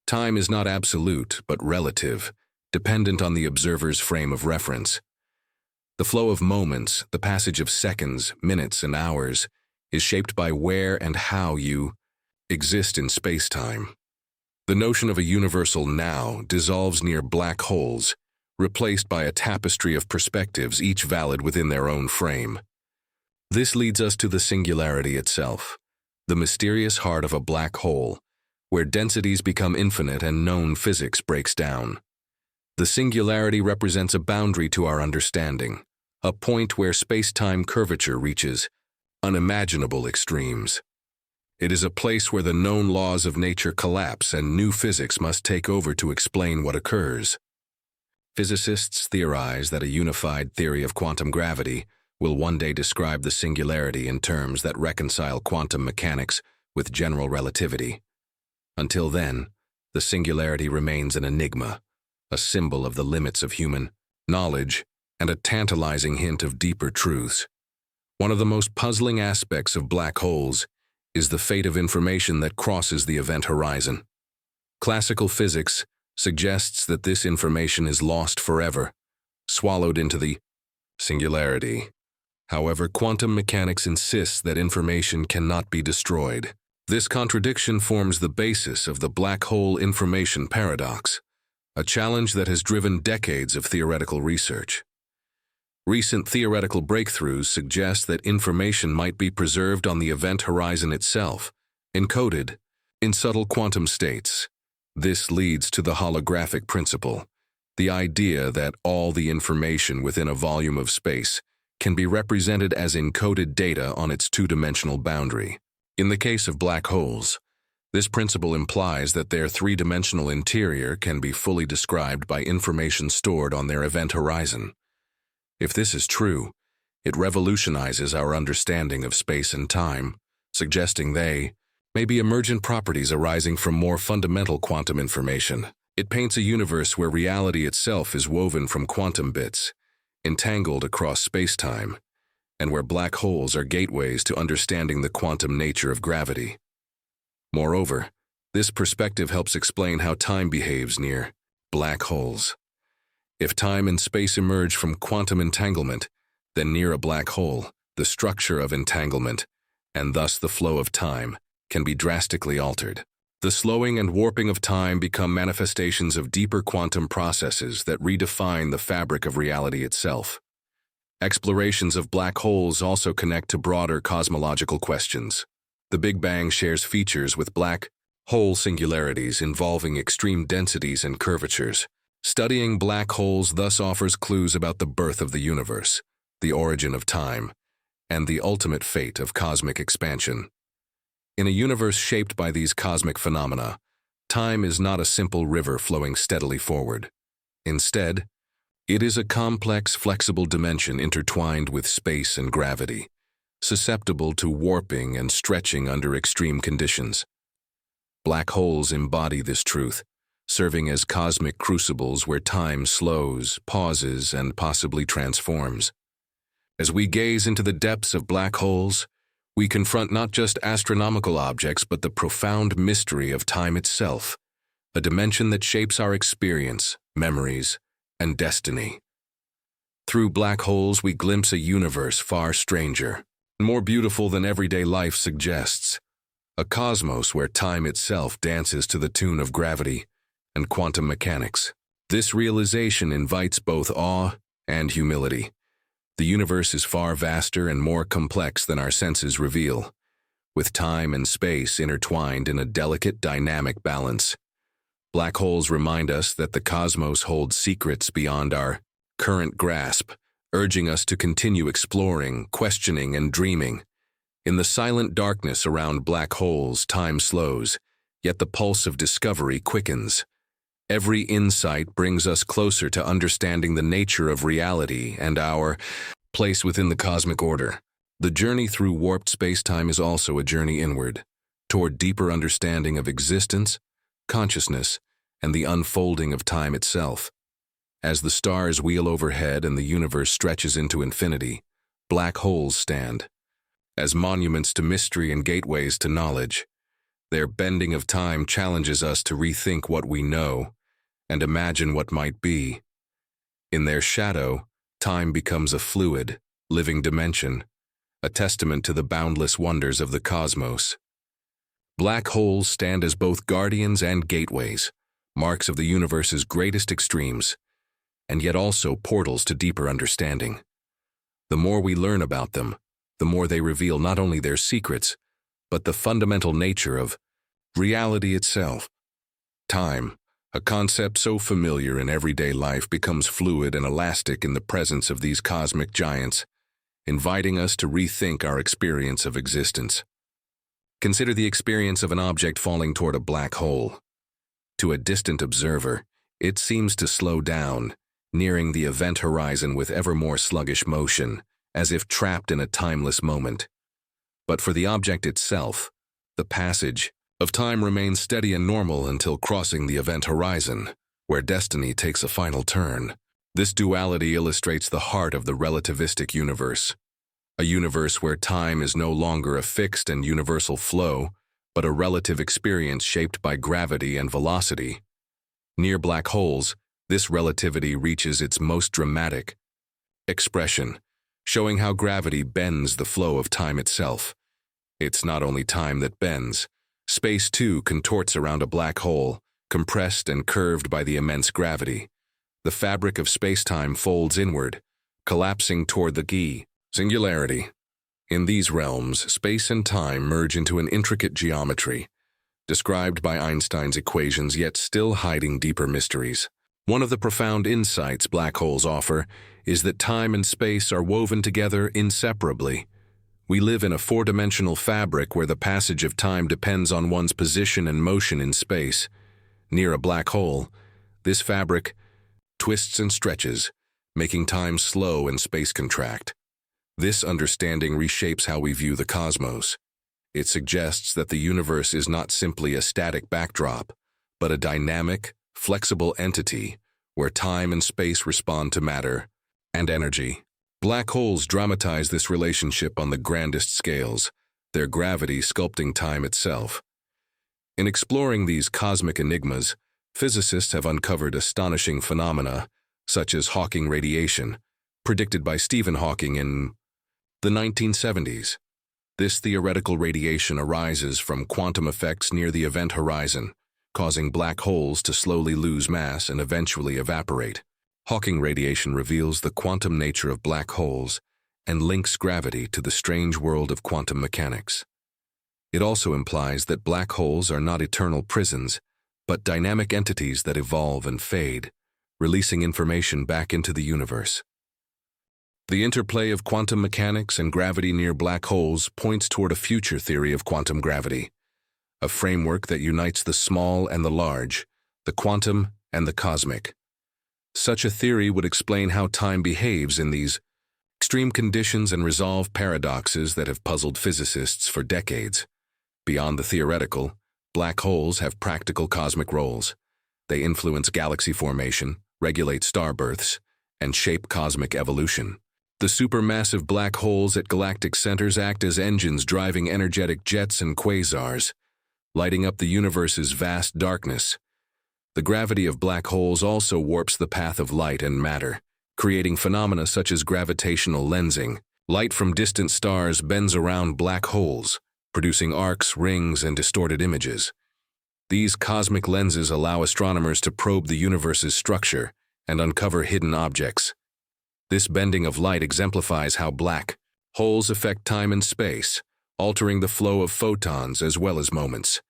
Speaker 1: Time is not absolute, but relative, dependent on the observer's frame of reference. The flow of moments, the passage of seconds, minutes, and hours, is shaped by where and how you exist in space-time. The notion of a universal now dissolves near black holes, replaced by a tapestry of perspectives, each valid within their own frame. This leads us to the singularity itself, the mysterious heart of a black hole, where densities become infinite and known physics breaks down. The singularity represents a boundary to our understanding, a point where space-time curvature reaches unimaginable extremes. It is a place where the known laws of nature collapse and new physics must take over to explain what occurs. Physicists theorize that a unified theory of quantum gravity will one day describe the singularity in terms that reconcile quantum mechanics with general relativity. Until then, the singularity remains an enigma, a symbol of the limits of human knowledge, and a tantalizing hint of deeper truths. One of the most puzzling aspects of black holes is the fate of information that crosses the event horizon. Classical physics suggests that this information is lost forever, swallowed into the singularity. However, quantum mechanics insists that information cannot be destroyed. This contradiction forms the basis of the black hole information paradox, a challenge that has driven decades of theoretical research. Recent theoretical breakthroughs suggest that information might be preserved on the event horizon itself, encoded in subtle quantum states. This leads to the holographic principle, the idea that all the information within a volume of space can be represented as encoded data on its two-dimensional boundary. In the case of black holes, this principle implies that their three-dimensional interior can be fully described by information stored on their event horizon. If this is true, it revolutionizes our understanding of space and time, suggesting they may be emergent properties arising from more fundamental quantum information. It paints a universe where reality itself is woven from quantum bits, entangled across spacetime, and where black holes are gateways to understanding the quantum nature of gravity. Moreover, this perspective helps explain how time behaves near black holes. If time and space emerge from quantum entanglement, then near a black hole, the structure of entanglement, and thus the flow of time, can be drastically altered. The slowing and warping of time become manifestations of deeper quantum processes that redefine the fabric of reality itself. Explorations of black holes also connect to broader cosmological questions. The Big Bang shares features with black hole singularities involving extreme densities and curvatures. Studying black holes thus offers clues about the birth of the universe, the origin of time, and the ultimate fate of cosmic expansion. In a universe shaped by these cosmic phenomena, time is not a simple river flowing steadily forward. Instead, it is a complex, flexible dimension intertwined with space and gravity, susceptible to warping and stretching under extreme conditions. Black holes embody this truth, serving as cosmic crucibles where time slows, pauses, and possibly transforms. As we gaze into the depths of black holes, we confront not just astronomical objects but the profound mystery of time itself, a dimension that shapes our experience, memories, and destiny. Through black holes, we glimpse a universe far stranger, more beautiful than everyday life suggests, a cosmos where time itself dances to the tune of gravity and quantum mechanics. This realization invites both awe and humility. The universe is far vaster and more complex than our senses reveal, with time and space intertwined in a delicate dynamic balance. Black holes remind us that the cosmos holds secrets beyond our current grasp, urging us to continue exploring, questioning, and dreaming. In the silent darkness around black holes, time slows, yet the pulse of discovery quickens. Every insight brings us closer to understanding the nature of reality and our place within the cosmic order. The journey through warped space-time is also a journey inward, toward deeper understanding of existence, consciousness, and the unfolding of time itself. As the stars wheel overhead and the universe stretches into infinity, black holes stand as monuments to mystery and gateways to knowledge. Their bending of time challenges us to rethink what we know and imagine what might be. In their shadow, time becomes a fluid, living dimension, a testament to the boundless wonders of the cosmos. Black holes stand as both guardians and gateways, marks of the universe's greatest extremes, and yet also portals to deeper understanding. The more we learn about them, the more they reveal not only their secrets, but the fundamental nature of reality itself. Time, a concept so familiar in everyday life, becomes fluid and elastic in the presence of these cosmic giants, inviting us to rethink our experience of existence. Consider the experience of an object falling toward a black hole. To a distant observer, it seems to slow down, nearing the event horizon with ever more sluggish motion, as if trapped in a timeless moment. But for the object itself, the passage of time remains steady and normal until crossing the event horizon, where destiny takes a final turn. This duality illustrates the heart of the relativistic universe, a universe where time is no longer a fixed and universal flow, but a relative experience shaped by gravity and velocity. Near black holes, this relativity reaches its most dramatic expression, showing how gravity bends the flow of time itself. It's not only time that bends. Space too contorts around a black hole, compressed and curved by the immense gravity. The fabric of space-time folds inward, collapsing toward the singularity. In these realms, space and time merge into an intricate geometry, described by Einstein's equations yet still hiding deeper mysteries. One of the profound insights black holes offer is that time and space are woven together inseparably. We live in a four-dimensional fabric where the passage of time depends on one's position and motion in space. Near a black hole, this fabric twists and stretches, making time slow and space contract. This understanding reshapes how we view the cosmos. It suggests that the universe is not simply a static backdrop, but a dynamic, flexible entity where time and space respond to matter and energy. Black holes dramatize this relationship on the grandest scales, their gravity sculpting time itself. In exploring these cosmic enigmas, physicists have uncovered astonishing phenomena, such as Hawking radiation, predicted by Stephen Hawking in the 1970s. This theoretical radiation arises from quantum effects near the event horizon, causing black holes to slowly lose mass and eventually evaporate. Hawking radiation reveals the quantum nature of black holes and links gravity to the strange world of quantum mechanics. It also implies that black holes are not eternal prisons, but dynamic entities that evolve and fade, releasing information back into the universe. The interplay of quantum mechanics and gravity near black holes points toward a future theory of quantum gravity, a framework that unites the small and the large, the quantum and the cosmic. Such a theory would explain how time behaves in these extreme conditions and resolve paradoxes that have puzzled physicists for decades. Beyond the theoretical, black holes have practical cosmic roles. They influence galaxy formation, regulate star births, and shape cosmic evolution. The supermassive black holes at galactic centers act as engines driving energetic jets and quasars, lighting up the universe's vast darkness. The gravity of black holes also warps the path of light and matter, creating phenomena such as gravitational lensing. Light from distant stars bends around black holes, producing arcs, rings, and distorted images. These cosmic lenses allow astronomers to probe the universe's structure and uncover hidden objects. This bending of light exemplifies how black holes affect time and space, altering the flow of photons as well as moments.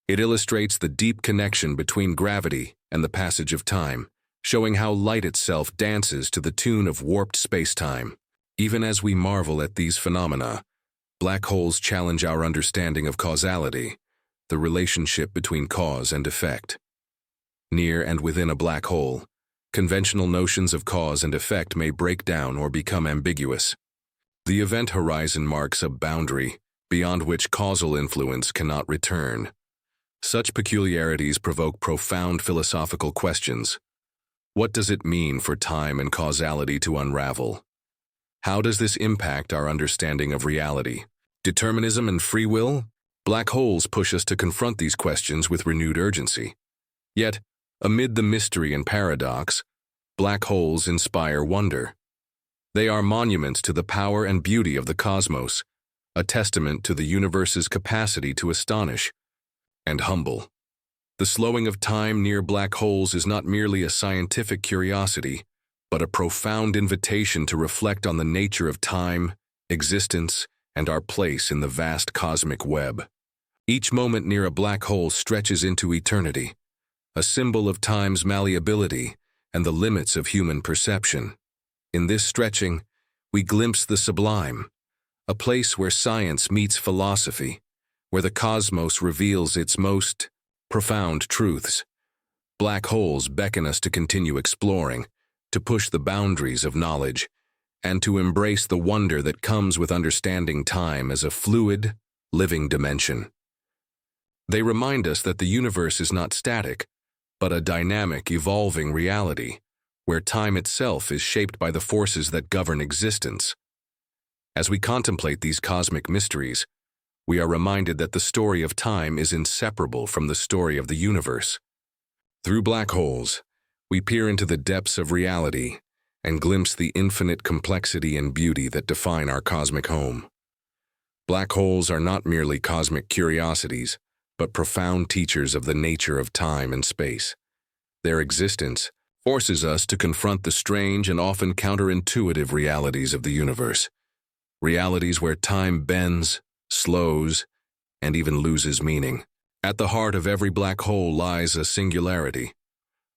Speaker 1: It illustrates the deep connection between gravity and the passage of time, showing how light itself dances to the tune of warped spacetime. Even as we marvel at these phenomena, black holes challenge our understanding of causality, the relationship between cause and effect. Near and within a black hole, conventional notions of cause and effect may break down or become ambiguous. The event horizon marks a boundary beyond which causal influence cannot return. Such peculiarities provoke profound philosophical questions. What does it mean for time and causality to unravel? How does this impact our understanding of reality? Determinism and free will? Black holes push us to confront these questions with renewed urgency. Yet, amid the mystery and paradox, black holes inspire wonder. They are monuments to the power and beauty of the cosmos, a testament to the universe's capacity to astonish and humble. The slowing of time near black holes is not merely a scientific curiosity, but a profound invitation to reflect on the nature of time, existence, and our place in the vast cosmic web. Each moment near a black hole stretches into eternity, a symbol of time's malleability and the limits of human perception. In this stretching, we glimpse the sublime, a place where science meets philosophy, where the cosmos reveals its most profound truths. Black holes beckon us to continue exploring, to push the boundaries of knowledge, and to embrace the wonder that comes with understanding time as a fluid, living dimension. They remind us that the universe is not static, but a dynamic, evolving reality, where time itself is shaped by the forces that govern existence. As we contemplate these cosmic mysteries, we are reminded that the story of time is inseparable from the story of the universe. Through black holes, we peer into the depths of reality and glimpse the infinite complexity and beauty that define our cosmic home. Black holes are not merely cosmic curiosities, but profound teachers of the nature of time and space. Their existence forces us to confront the strange and often counterintuitive realities of the universe, realities where time bends, slows, and even loses meaning. At the heart of every black hole lies a singularity,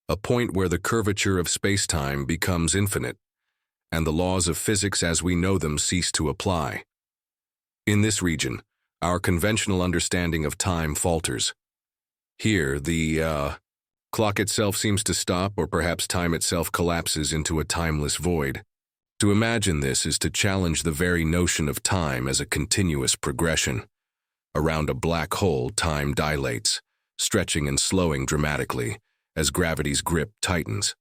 Speaker 1: a point where the curvature of spacetime becomes infinite, and the laws of physics as we know them cease to apply. In this region, our conventional understanding of time falters. Here, the clock itself seems to stop, or perhaps time itself collapses into a timeless void. To imagine this is to challenge the very notion of time as a continuous progression. Around a black hole, time dilates, stretching and slowing dramatically as gravity's grip tightens.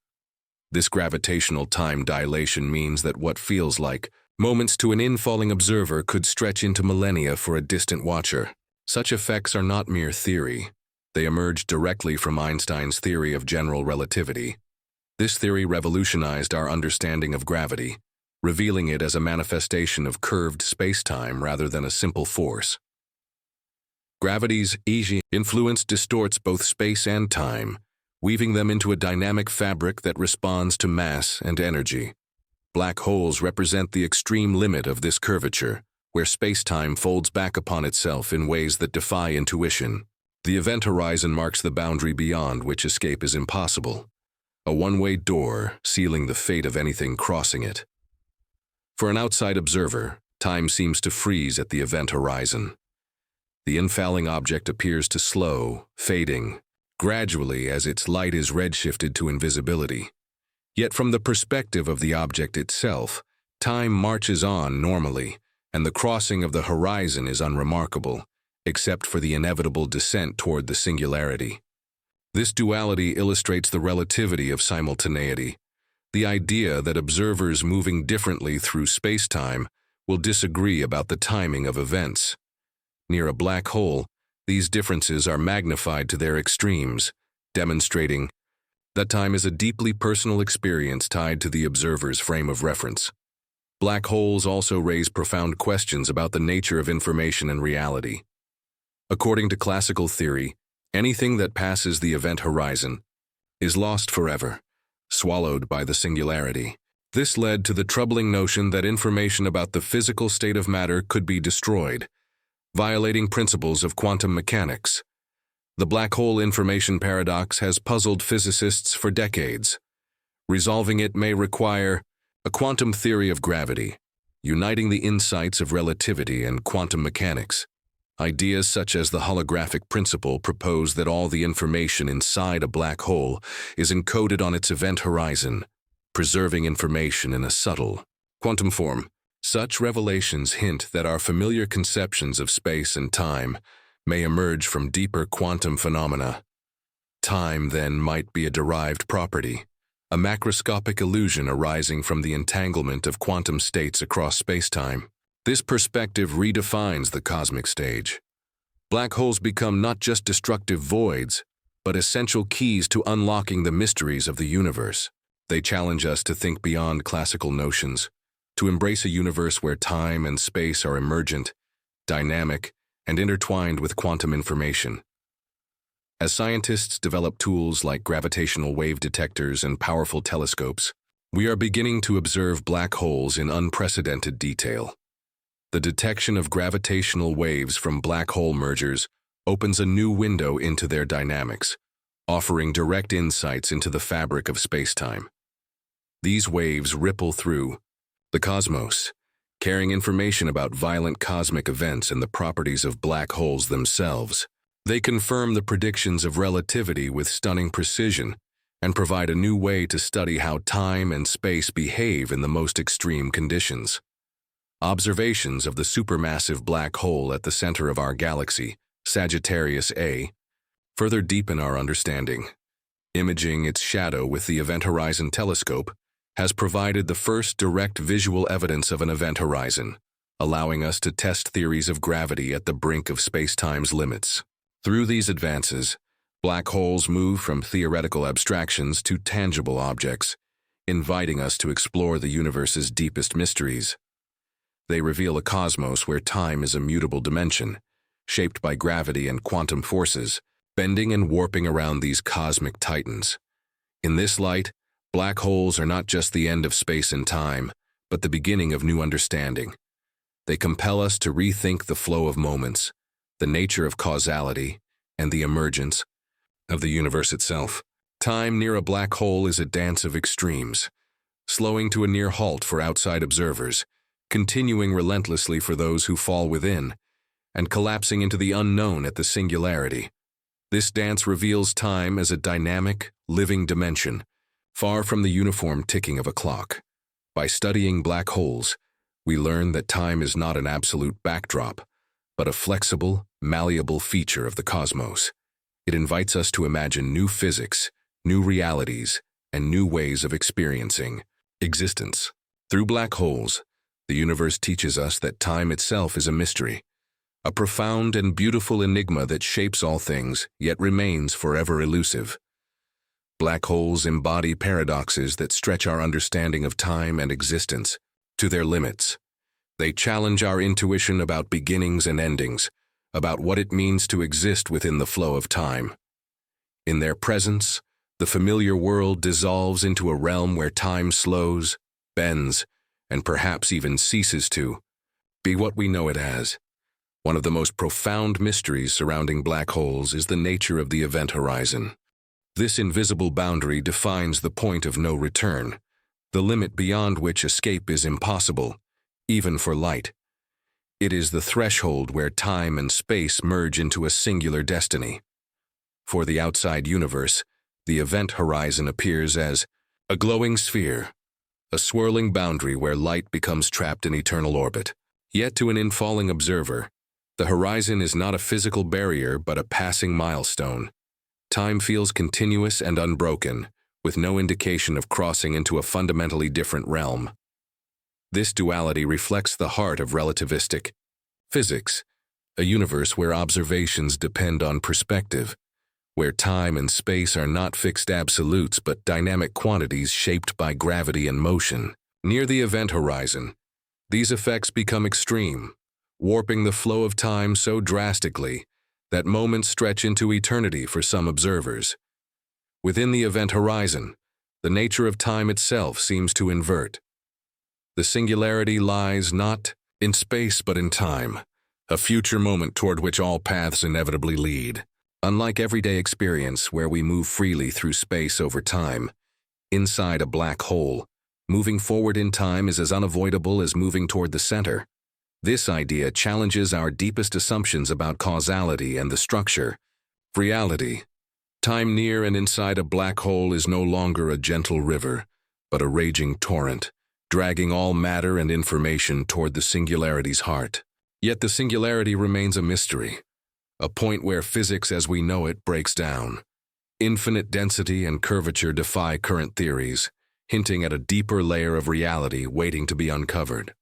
Speaker 1: This gravitational time dilation means that what feels like moments to an infalling observer could stretch into millennia for a distant watcher. Such effects are not mere theory. They emerged directly from Einstein's theory of general relativity. This theory revolutionized our understanding of gravity, revealing it as a manifestation of curved spacetime rather than a simple force. Gravity's influence distorts both space and time, weaving them into a dynamic fabric that responds to mass and energy. Black holes represent the extreme limit of this curvature, where spacetime folds back upon itself in ways that defy intuition. The event horizon marks the boundary beyond which escape is impossible, a one-way door sealing the fate of anything crossing it. For an outside observer, time seems to freeze at the event horizon. The infalling object appears to slow, fading, gradually as its light is redshifted to invisibility. Yet from the perspective of the object itself, time marches on normally, and the crossing of the horizon is unremarkable, except for the inevitable descent toward the singularity. This duality illustrates the relativity of simultaneity, the idea that observers moving differently through spacetime will disagree about the timing of events. Near a black hole, these differences are magnified to their extremes, demonstrating that time is a deeply personal experience tied to the observer's frame of reference. Black holes also raise profound questions about the nature of information and reality. According to classical theory, anything that passes the event horizon is lost forever, swallowed by the singularity. This led to the troubling notion that information about the physical state of matter could be destroyed, violating principles of quantum mechanics. The black hole information paradox has puzzled physicists for decades. Resolving it may require a quantum theory of gravity, uniting the insights of relativity and quantum mechanics. Ideas such as the holographic principle propose that all the information inside a black hole is encoded on its event horizon, preserving information in a subtle, quantum form. Such revelations hint that our familiar conceptions of space and time may emerge from deeper quantum phenomena. Time, then, might be a derived property, a macroscopic illusion arising from the entanglement of quantum states across spacetime. This perspective redefines the cosmic stage. Black holes become not just destructive voids, but essential keys to unlocking the mysteries of the universe. They challenge us to think beyond classical notions, to embrace a universe where time and space are emergent, dynamic, and intertwined with quantum information. As scientists develop tools like gravitational wave detectors and powerful telescopes, we are beginning to observe black holes in unprecedented detail. The detection of gravitational waves from black hole mergers opens a new window into their dynamics, offering direct insights into the fabric of spacetime. These waves ripple through the cosmos, carrying information about violent cosmic events and the properties of black holes themselves. They confirm the predictions of relativity with stunning precision and provide a new way to study how time and space behave in the most extreme conditions. Observations of the supermassive black hole at the center of our galaxy, Sagittarius A, further deepen our understanding. Imaging its shadow with the Event Horizon Telescope has provided the first direct visual evidence of an event horizon, allowing us to test theories of gravity at the brink of spacetime's limits. Through these advances, black holes move from theoretical abstractions to tangible objects, inviting us to explore the universe's deepest mysteries. They reveal a cosmos where time is a mutable dimension, shaped by gravity and quantum forces, bending and warping around these cosmic titans. In this light, black holes are not just the end of space and time, but the beginning of new understanding. They compel us to rethink the flow of moments, the nature of causality, and the emergence of the universe itself. Time near a black hole is a dance of extremes, slowing to a near halt for outside observers, continuing relentlessly for those who fall within, and collapsing into the unknown at the singularity. This dance reveals time as a dynamic, living dimension, far from the uniform ticking of a clock. By studying black holes, we learn that time is not an absolute backdrop, but a flexible, malleable feature of the cosmos. It invites us to imagine new physics, new realities, and new ways of experiencing existence. Through black holes, the universe teaches us that time itself is a mystery, a profound and beautiful enigma that shapes all things, yet remains forever elusive. Black holes embody paradoxes that stretch our understanding of time and existence to their limits. They challenge our intuition about beginnings and endings, about what it means to exist within the flow of time. In their presence, the familiar world dissolves into a realm where time slows, bends, and perhaps even ceases to be what we know it as. One of the most profound mysteries surrounding black holes is the nature of the event horizon. This invisible boundary defines the point of no return, the limit beyond which escape is impossible, even for light. It is the threshold where time and space merge into a singular destiny. For the outside universe, the event horizon appears as a glowing sphere, a swirling boundary where light becomes trapped in eternal orbit. Yet to an infalling observer, the horizon is not a physical barrier but a passing milestone. Time feels continuous and unbroken, with no indication of crossing into a fundamentally different realm. This duality reflects the heart of relativistic physics, a universe where observations depend on perspective, where time and space are not fixed absolutes but dynamic quantities shaped by gravity and motion. Near the event horizon, these effects become extreme, warping the flow of time so drastically that moments stretch into eternity for some observers. Within the event horizon, the nature of time itself seems to invert. The singularity lies not in space but in time, a future moment toward which all paths inevitably lead. Unlike everyday experience where we move freely through space over time, inside a black hole, moving forward in time is as unavoidable as moving toward the center. This idea challenges our deepest assumptions about causality and the structure of reality. Time near and inside a black hole is no longer a gentle river, but a raging torrent, dragging all matter and information toward the singularity's heart. Yet the singularity remains a mystery, a point where physics as we know it breaks down. Infinite density and curvature defy current theories, hinting at a deeper layer of reality waiting to be uncovered.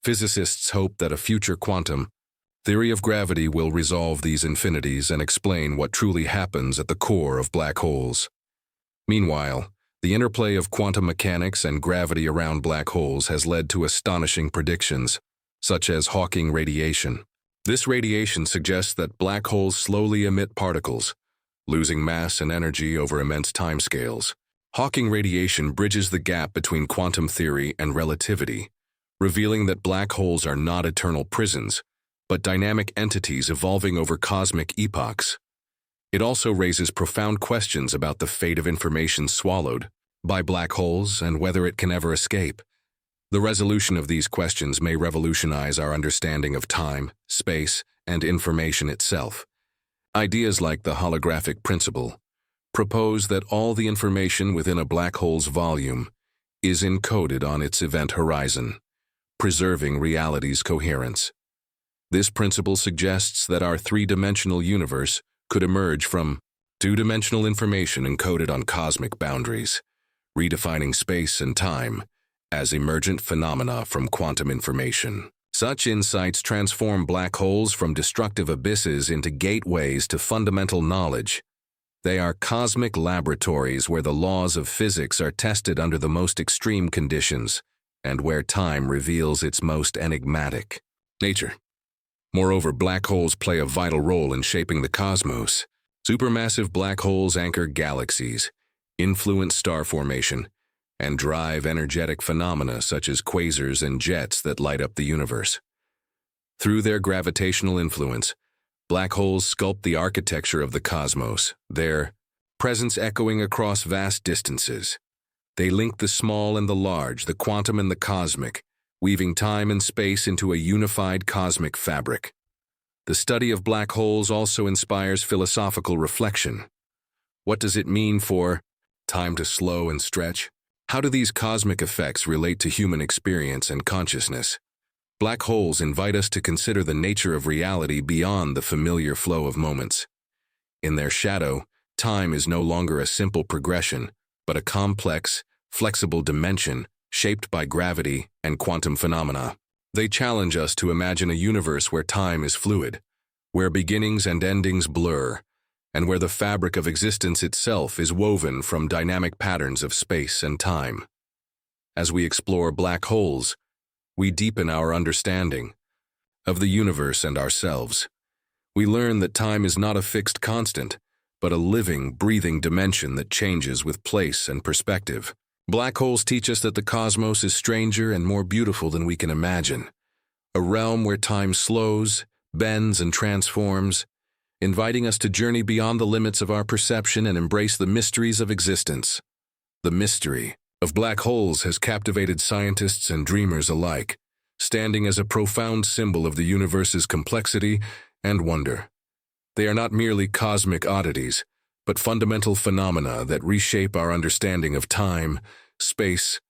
Speaker 1: Physicists hope that a future quantum theory of gravity will resolve these infinities and explain what truly happens at the core of black holes. Meanwhile, the interplay of quantum mechanics and gravity around black holes has led to astonishing predictions, such as Hawking radiation. This radiation suggests that black holes slowly emit particles, losing mass and energy over immense timescales. Hawking radiation bridges the gap between quantum theory and relativity, revealing that black holes are not eternal prisons, but dynamic entities evolving over cosmic epochs. It also raises profound questions about the fate of information swallowed by black holes and whether it can ever escape. The resolution of these questions may revolutionize our understanding of time, space, and information itself. Ideas like the holographic principle propose that all the information within a black hole's volume is encoded on its event horizon, preserving reality's coherence. This principle suggests that our three-dimensional universe could emerge from two-dimensional information encoded on cosmic boundaries, redefining space and time as emergent phenomena from quantum information. Such insights transform black holes from destructive abysses into gateways to fundamental knowledge. They are cosmic laboratories where the laws of physics are tested under the most extreme conditions, and where time reveals its most enigmatic nature. Moreover, black holes play a vital role in shaping the cosmos. Supermassive black holes anchor galaxies, influence star formation, and drive energetic phenomena such as quasars and jets that light up the universe. Through their gravitational influence, black holes sculpt the architecture of the cosmos, their presence echoing across vast distances. They link the small and the large, the quantum and the cosmic, weaving time and space into a unified cosmic fabric. The study of black holes also inspires philosophical reflection. What does it mean for time to slow and stretch? How do these cosmic effects relate to human experience and consciousness? Black holes invite us to consider the nature of reality beyond the familiar flow of moments. In their shadow, time is no longer a simple progression, but a complex, flexible dimension shaped by gravity and quantum phenomena. They challenge us to imagine a universe where time is fluid, where beginnings and endings blur, and where the fabric of existence itself is woven from dynamic patterns of space and time. As we explore black holes, we deepen our understanding of the universe and ourselves. We learn that time is not a fixed constant, but a living, breathing dimension that changes with place and perspective. Black holes teach us that the cosmos is stranger and more beautiful than we can imagine, a realm where time slows, bends, and transforms, inviting us to journey beyond the limits of our perception and embrace the mysteries of existence. The mystery of black holes has captivated scientists and dreamers alike, standing as a profound symbol of the universe's complexity and wonder. They are not merely cosmic oddities, but fundamental phenomena that reshape our understanding of time, space,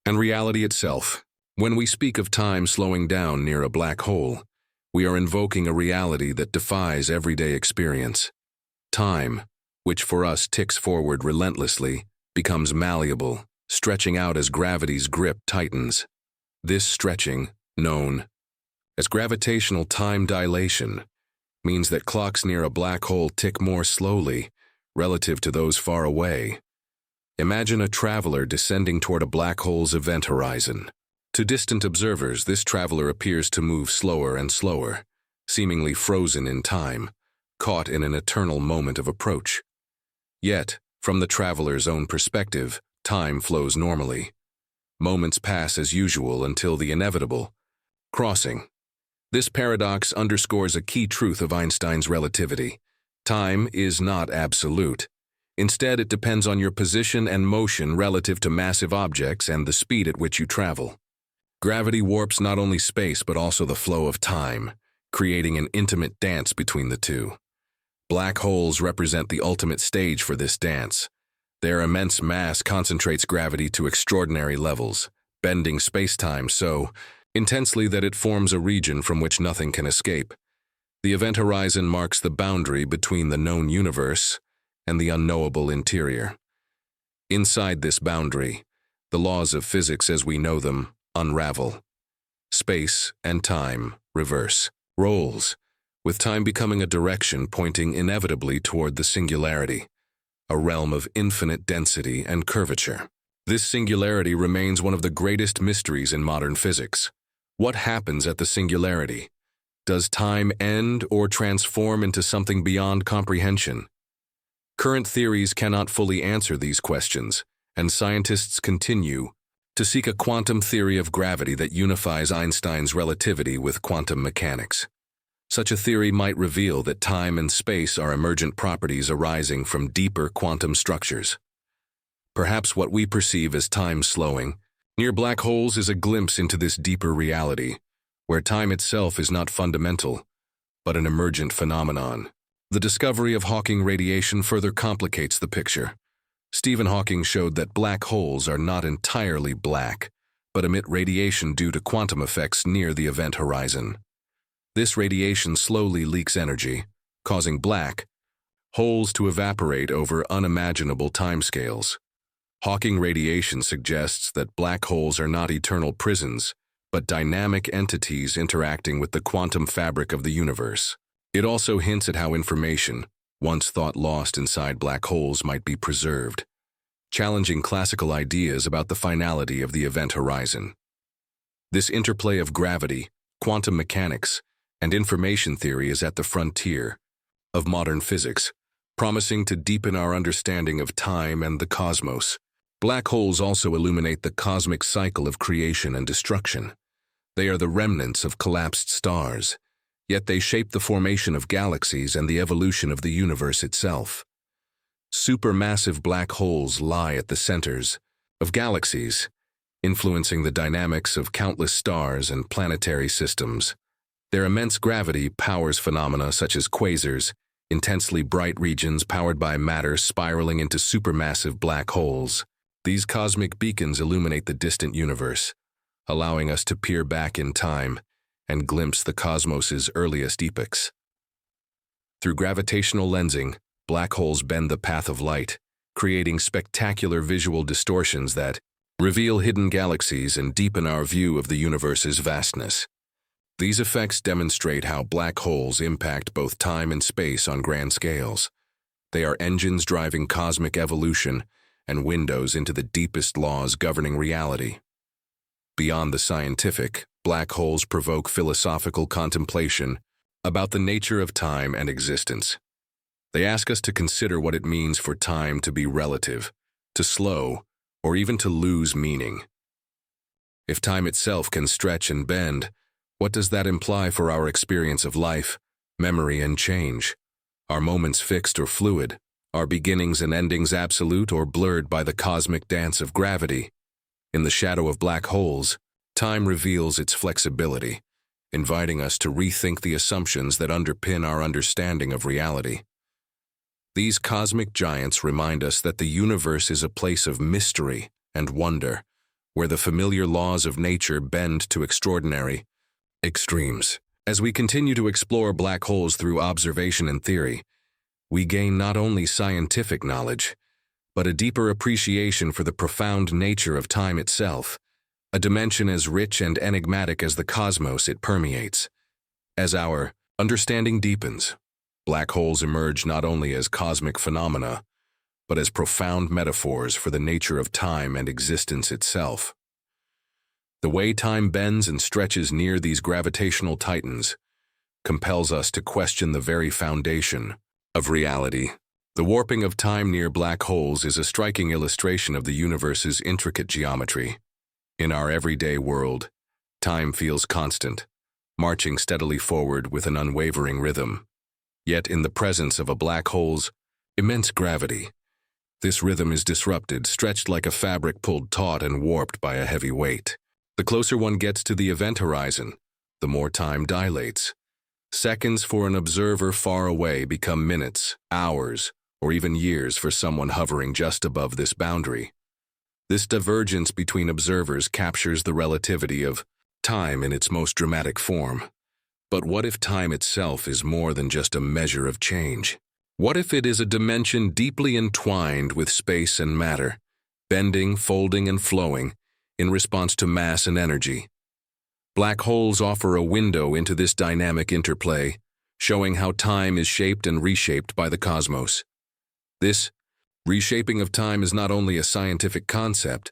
Speaker 1: and reality itself. When we speak of time slowing down near a black hole, we are invoking a reality that defies everyday experience. Time, which for us ticks forward relentlessly, becomes malleable, stretching out as gravity's grip tightens. This stretching, known as gravitational time dilation, means that clocks near a black hole tick more slowly relative to those far away. Imagine a traveler descending toward a black hole's event horizon. To distant observers, this traveler appears to move slower and slower, seemingly frozen in time, caught in an eternal moment of approach. Yet, from the traveler's own perspective, time flows normally. Moments pass as usual until the inevitable crossing. This paradox underscores a key truth of Einstein's relativity. Time is not absolute. Instead, it depends on your position and motion relative to massive objects and the speed at which you travel. Gravity warps not only space but also the flow of time, creating an intimate dance between the two. Black holes represent the ultimate stage for this dance. Their immense mass concentrates gravity to extraordinary levels, bending spacetime so intensely that it forms a region from which nothing can escape. The event horizon marks the boundary between the known universe and the unknowable interior. Inside this boundary, the laws of physics as we know them unravel. Space and time reverse roles, with time becoming a direction pointing inevitably toward the singularity, a realm of infinite density and curvature. This singularity remains one of the greatest mysteries in modern physics. What happens at the singularity? Does time end or transform into something beyond comprehension? Current theories cannot fully answer these questions, and scientists continue to seek a quantum theory of gravity that unifies Einstein's relativity with quantum mechanics. Such a theory might reveal that time and space are emergent properties arising from deeper quantum structures. Perhaps what we perceive as time slowing near black holes is a glimpse into this deeper reality, where time itself is not fundamental, but an emergent phenomenon. The discovery of Hawking radiation further complicates the picture. Stephen Hawking showed that black holes are not entirely black, but emit radiation due to quantum effects near the event horizon. This radiation slowly leaks energy, causing black holes to evaporate over unimaginable timescales. Hawking radiation suggests that black holes are not eternal prisons, but dynamic entities interacting with the quantum fabric of the universe. It also hints at how information, once thought lost inside black holes, might be preserved, challenging classical ideas about the finality of the event horizon. This interplay of gravity, quantum mechanics, and information theory is at the frontier of modern physics, promising to deepen our understanding of time and the cosmos. Black holes also illuminate the cosmic cycle of creation and destruction. They are the remnants of collapsed stars, yet they shape the formation of galaxies and the evolution of the universe itself. Supermassive black holes lie at the centers of galaxies, influencing the dynamics of countless stars and planetary systems. Their immense gravity powers phenomena such as quasars, intensely bright regions powered by matter spiraling into supermassive black holes. These cosmic beacons illuminate the distant universe, allowing us to peer back in time and glimpse the cosmos's earliest epochs. Through gravitational lensing, black holes bend the path of light, creating spectacular visual distortions that reveal hidden galaxies and deepen our view of the universe's vastness. These effects demonstrate how black holes impact both time and space on grand scales. They are engines driving cosmic evolution and windows into the deepest laws governing reality. Beyond the scientific, black holes provoke philosophical contemplation about the nature of time and existence. They ask us to consider what it means for time to be relative, to slow, or even to lose meaning. If time itself can stretch and bend, what does that imply for our experience of life, memory, and change? Are moments fixed or fluid? Are beginnings and endings absolute or blurred by the cosmic dance of gravity? In the shadow of black holes, time reveals its flexibility, inviting us to rethink the assumptions that underpin our understanding of reality. These cosmic giants remind us that the universe is a place of mystery and wonder, where the familiar laws of nature bend to extraordinary extremes. As we continue to explore black holes through observation and theory, we gain not only scientific knowledge, but a deeper appreciation for the profound nature of time itself, a dimension as rich and enigmatic as the cosmos it permeates. As our understanding deepens, black holes emerge not only as cosmic phenomena, but as profound metaphors for the nature of time and existence itself. The way time bends and stretches near these gravitational titans compels us to question the very foundation of reality. The warping of time near black holes is a striking illustration of the universe's intricate geometry. In our everyday world, time feels constant, marching steadily forward with an unwavering rhythm. Yet in the presence of a black hole's immense gravity, this rhythm is disrupted, stretched like a fabric pulled taut and warped by a heavy weight. The closer one gets to the event horizon, the more time dilates. Seconds for an observer far away become minutes, hours, or even years for someone hovering just above this boundary. This divergence between observers captures the relativity of time in its most dramatic form. But what if time itself is more than just a measure of change? What if it is a dimension deeply entwined with space and matter, bending, folding, and flowing in response to mass and energy? Black holes offer a window into this dynamic interplay, showing how time is shaped and reshaped by the cosmos. This reshaping of time is not only a scientific concept,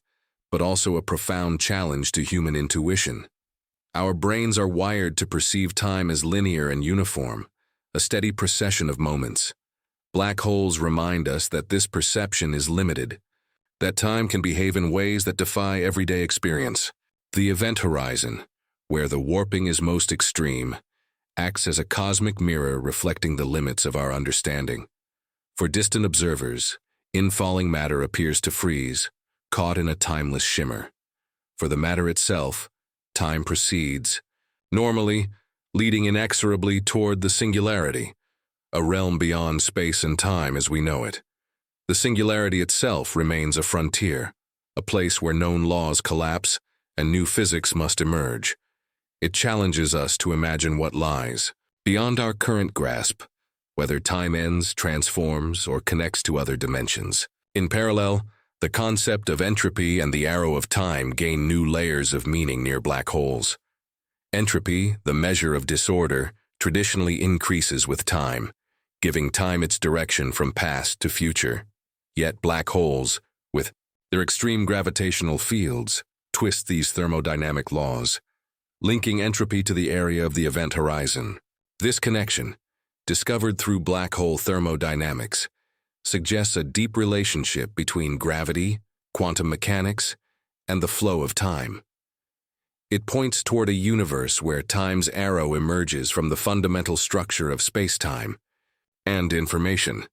Speaker 1: but also a profound challenge to human intuition. Our brains are wired to perceive time as linear and uniform, a steady procession of moments. Black holes remind us that this perception is limited, that time can behave in ways that defy everyday experience. The event horizon, where the warping is most extreme, acts as a cosmic mirror reflecting the limits of our understanding. For distant observers, infalling matter appears to freeze, caught in a timeless shimmer. For the matter itself, time proceeds, normally leading inexorably toward the singularity, a realm beyond space and time as we know it. The singularity itself remains a frontier, a place where known laws collapse and new physics must emerge. It challenges us to imagine what lies beyond our current grasp, whether time ends, transforms, or connects to other dimensions. In parallel, the concept of entropy and the arrow of time gain new layers of meaning near black holes. Entropy, the measure of disorder, traditionally increases with time, giving time its direction from past to future. Yet black holes, with their extreme gravitational fields, twist these thermodynamic laws, linking entropy to the area of the event horizon. This connection, discovered through black hole thermodynamics, suggests a deep relationship between gravity, quantum mechanics, and the flow of time. It points toward a universe where time's arrow emerges from the fundamental structure of spacetime and information.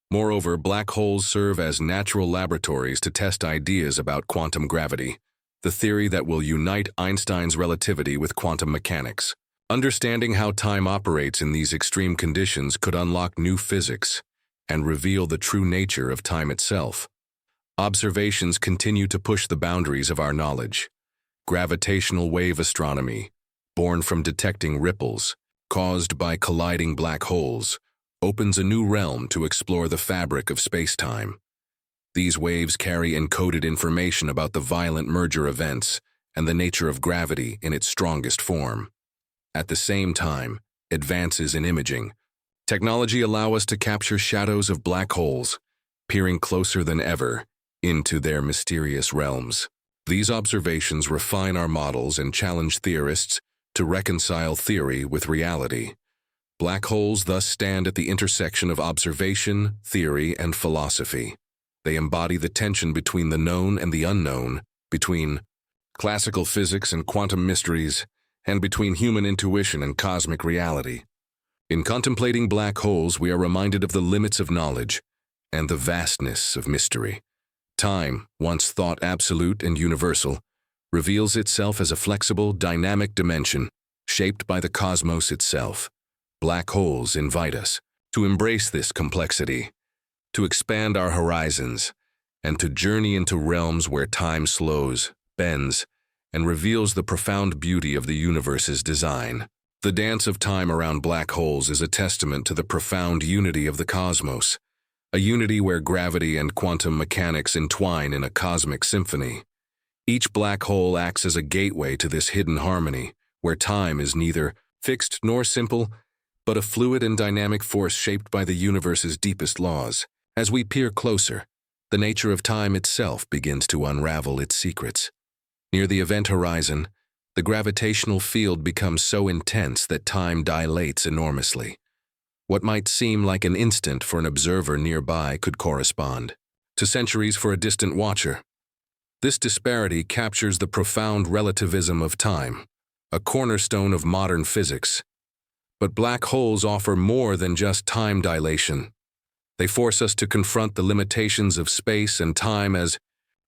Speaker 1: Moreover, black holes serve as natural laboratories to test ideas about quantum gravity, the theory that will unite Einstein's relativity with quantum mechanics. Understanding how time operates in these extreme conditions could unlock new physics and reveal the true nature of time itself. Observations continue to push the boundaries of our knowledge. Gravitational wave astronomy, born from detecting ripples caused by colliding black holes, opens a new realm to explore the fabric of space-time. These waves carry encoded information about the violent merger events and the nature of gravity in its strongest form. At the same time, advances in imaging technology allow us to capture shadows of black holes, peering closer than ever into their mysterious realms. These observations refine our models and challenge theorists to reconcile theory with reality. Black holes thus stand at the intersection of observation, theory, and philosophy. They embody the tension between the known and the unknown, between classical physics and quantum mysteries, and between human intuition and cosmic reality. In contemplating black holes, we are reminded of the limits of knowledge and the vastness of mystery. Time, once thought absolute and universal, reveals itself as a flexible, dynamic dimension shaped by the cosmos itself. Black holes invite us to embrace this complexity, to expand our horizons, and to journey into realms where time slows, bends, and reveals the profound beauty of the universe's design. The dance of time around black holes is a testament to the profound unity of the cosmos, a unity where gravity and quantum mechanics entwine in a cosmic symphony. Each black hole acts as a gateway to this hidden harmony, where time is neither fixed nor simple, but a fluid and dynamic force shaped by the universe's deepest laws. As we peer closer, the nature of time itself begins to unravel its secrets. Near the event horizon, the gravitational field becomes so intense that time dilates enormously. What might seem like an instant for an observer nearby could correspond to centuries for a distant watcher. This disparity captures the profound relativism of time, a cornerstone of modern physics. But black holes offer more than just time dilation. They force us to confront the limitations of space and time as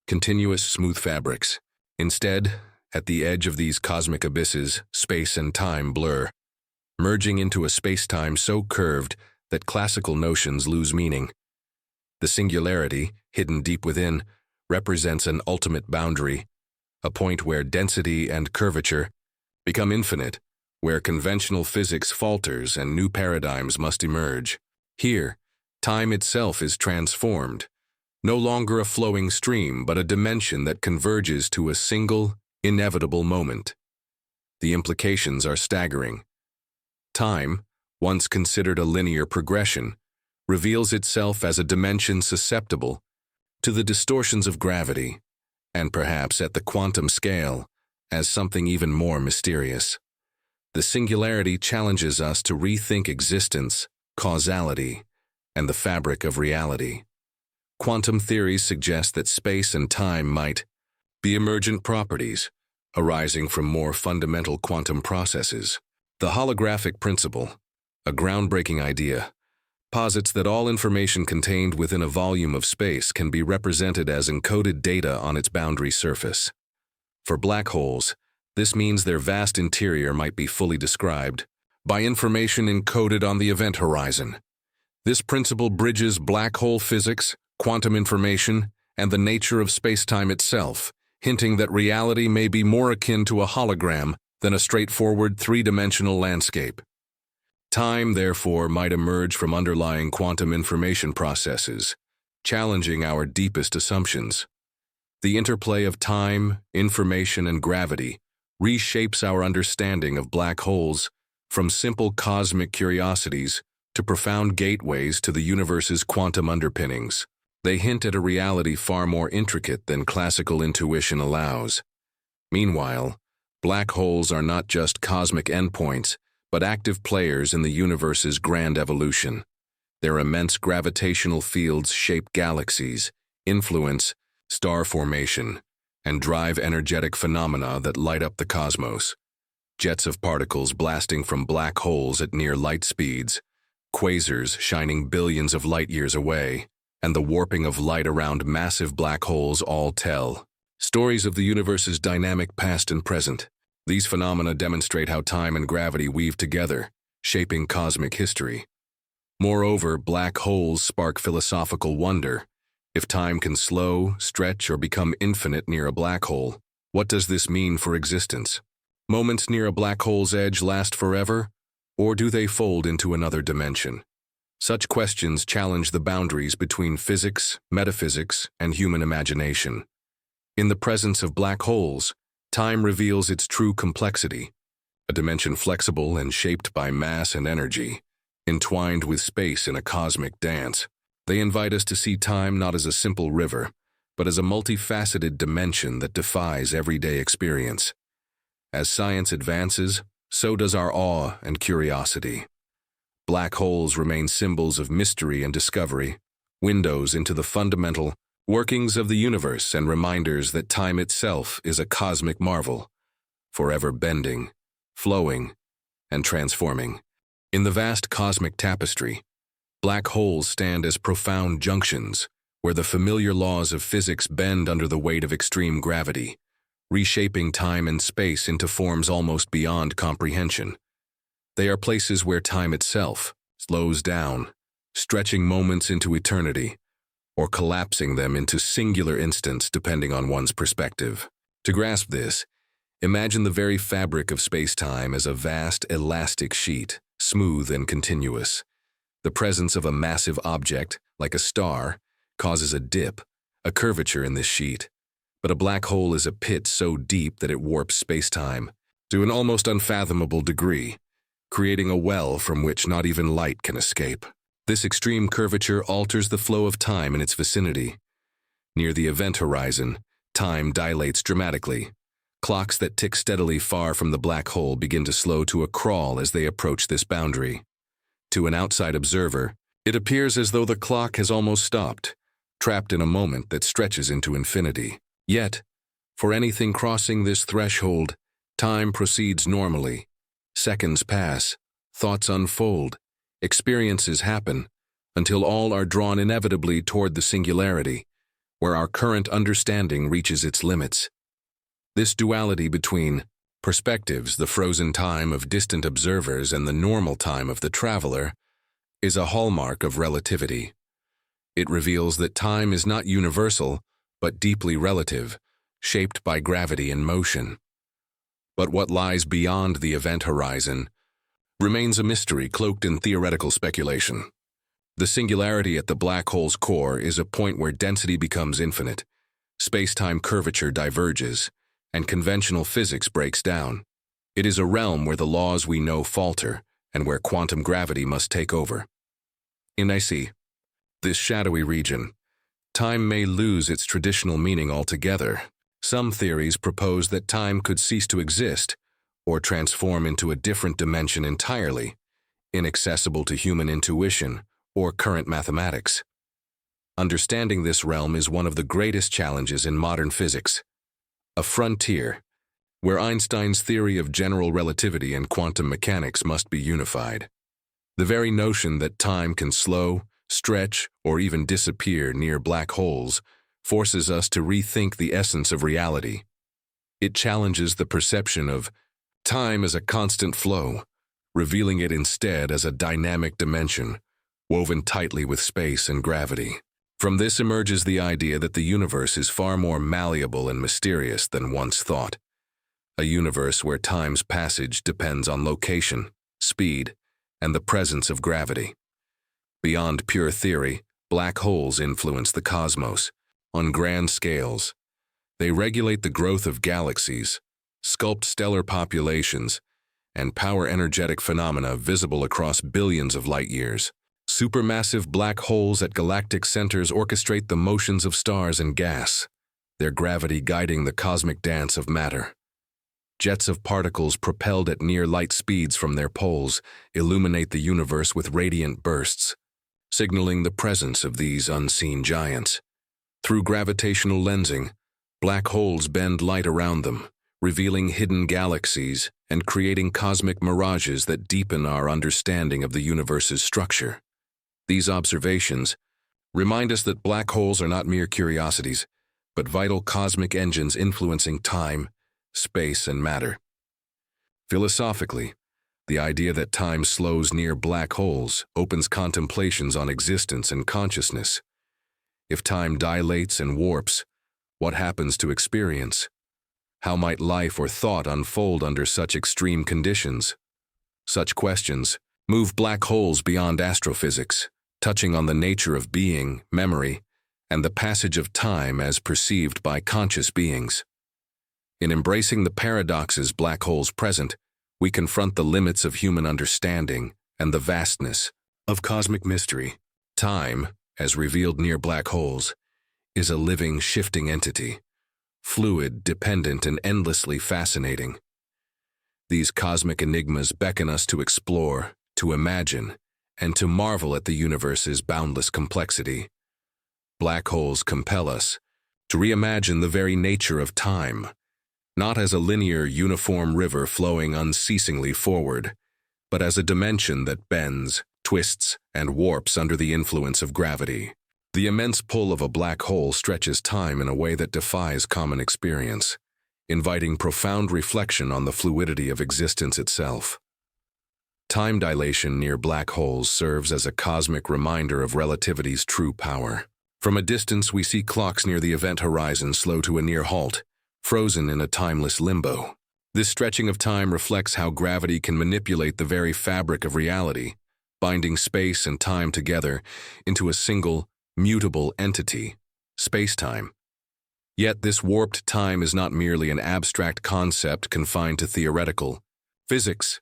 Speaker 1: continuous, smooth fabrics. Instead, at the edge of these cosmic abysses, space and time blur, merging into a spacetime so curved that classical notions lose meaning. The singularity, hidden deep within, represents an ultimate boundary, a point where density and curvature become infinite, where conventional physics falters and new paradigms must emerge. Here, time itself is transformed, no longer a flowing stream, but a dimension that converges to a single, inevitable moment. The implications are staggering. Time, once considered a linear progression, reveals itself as a dimension susceptible to the distortions of gravity, and perhaps at the quantum scale, as something even more mysterious. The singularity challenges us to rethink existence, causality, and the fabric of reality. Quantum theories suggest that space and time might be emergent properties, arising from more fundamental quantum processes. The holographic principle, a groundbreaking idea, posits that all information contained within a volume of space can be represented as encoded data on its boundary surface. For black holes, this means their vast interior might be fully described by information encoded on the event horizon. This principle bridges black hole physics, quantum information, and the nature of spacetime itself, hinting that reality may be more akin to a hologram than a straightforward three-dimensional landscape. Time, therefore, might emerge from underlying quantum information processes, challenging our deepest assumptions. The interplay of time, information, and gravity reshapes our understanding of black holes from simple cosmic curiosities to profound gateways to the universe's quantum underpinnings. They hint at a reality far more intricate than classical intuition allows. Meanwhile, black holes are not just cosmic endpoints, but active players in the universe's grand evolution. Their immense gravitational fields shape galaxies, influence star formation, and drive energetic phenomena that light up the cosmos. Jets of particles blasting from black holes at near light speeds, quasars shining billions of light-years away, and the warping of light around massive black holes all tell stories of the universe's dynamic past and present. These phenomena demonstrate how time and gravity weave together, shaping cosmic history. Moreover, black holes spark philosophical wonder. If time can slow, stretch, or become infinite near a black hole, what does this mean for existence? Moments near a black hole's edge last forever, or do they fold into another dimension? Such questions challenge the boundaries between physics, metaphysics, and human imagination. In the presence of black holes, time reveals its true complexity, a dimension flexible and shaped by mass and energy, entwined with space in a cosmic dance. They invite us to see time not as a simple river, but as a multifaceted dimension that defies everyday experience. As science advances, so does our awe and curiosity. Black holes remain symbols of mystery and discovery, windows into the fundamental workings of the universe and reminders that time itself is a cosmic marvel, forever bending, flowing, and transforming. In the vast cosmic tapestry, black holes stand as profound junctions where the familiar laws of physics bend under the weight of extreme gravity, reshaping time and space into forms almost beyond comprehension. They are places where time itself slows down, stretching moments into eternity, or collapsing them into singular instants depending on one's perspective. To grasp this, Imagine the very fabric of space-time as a vast, elastic sheet, smooth and continuous. The presence of a massive object, like a star, causes a dip, a curvature in this sheet. But a black hole is a pit so deep that it warps space-time to an almost unfathomable degree, creating a well from which not even light can escape. This extreme curvature alters the flow of time in its vicinity. Near the event horizon, time dilates dramatically. Clocks that tick steadily far from the black hole begin to slow to a crawl as they approach this boundary. To an outside observer, it appears as though the clock has almost stopped, trapped in a moment that stretches into infinity. Yet, for anything crossing this threshold, time proceeds normally. Seconds pass, thoughts unfold, experiences happen, until all are drawn inevitably toward the singularity, where our current understanding reaches its limits. This duality between perspectives, the frozen time of distant observers and the normal time of the traveler, is a hallmark of relativity. It reveals that time is not universal, but deeply relative, shaped by gravity and motion. But what lies beyond the event horizon remains a mystery cloaked in theoretical speculation. The singularity at the black hole's core is a point where density becomes infinite, space-time curvature diverges, and conventional physics breaks down. It is a realm where the laws we know falter and where quantum gravity must take over. In IC, this shadowy region, time may lose its traditional meaning altogether. Some theories propose that time could cease to exist or transform into a different dimension entirely, inaccessible to human intuition or current mathematics. Understanding this realm is one of the greatest challenges in modern physics. A frontier where Einstein's theory of general relativity and quantum mechanics must be unified. The very notion that time can slow, stretch, or even disappear near black holes forces us to rethink the essence of reality. It challenges the perception of time as a constant flow, revealing it instead as a dynamic dimension, woven tightly with space and gravity. From this emerges the idea that the universe is far more malleable and mysterious than once thought. A universe where time's passage depends on location, speed, and the presence of gravity. Beyond pure theory, black holes influence the cosmos. On grand scales, they regulate the growth of galaxies, sculpt stellar populations, and power energetic phenomena visible across billions of light-years. Supermassive black holes at galactic centers orchestrate the motions of stars and gas, their gravity guiding the cosmic dance of matter. Jets of particles propelled at near light speeds from their poles illuminate the universe with radiant bursts, signaling the presence of these unseen giants. Through gravitational lensing, black holes bend light around them, revealing hidden galaxies and creating cosmic mirages that deepen our understanding of the universe's structure. These observations remind us that black holes are not mere curiosities, but vital cosmic engines influencing time, space, and matter. Philosophically, the idea that time slows near black holes opens contemplations on existence and consciousness. If time dilates and warps, what happens to experience? How might life or thought unfold under such extreme conditions? Such questions move black holes beyond astrophysics, touching on the nature of being, memory, and the passage of time as perceived by conscious beings. In embracing the paradoxes black holes present, we confront the limits of human understanding and the vastness of cosmic mystery. Time, as revealed near black holes, is a living, shifting entity, fluid, dependent, and endlessly fascinating. These cosmic enigmas beckon us to explore, to imagine, and to marvel at the universe's boundless complexity. Black holes compel us to reimagine the very nature of time, not as a linear, uniform river flowing unceasingly forward, but as a dimension that bends, twists, and warps under the influence of gravity. The immense pull of a black hole stretches time in a way that defies common experience, inviting profound reflection on the fluidity of existence itself. Time dilation near black holes serves as a cosmic reminder of relativity's true power. From a distance, we see clocks near the event horizon slow to a near halt, frozen in a timeless limbo. This stretching of time reflects how gravity can manipulate the very fabric of reality, binding space and time together into a single, mutable entity, spacetime. Yet this warped time is not merely an abstract concept confined to theoretical physics.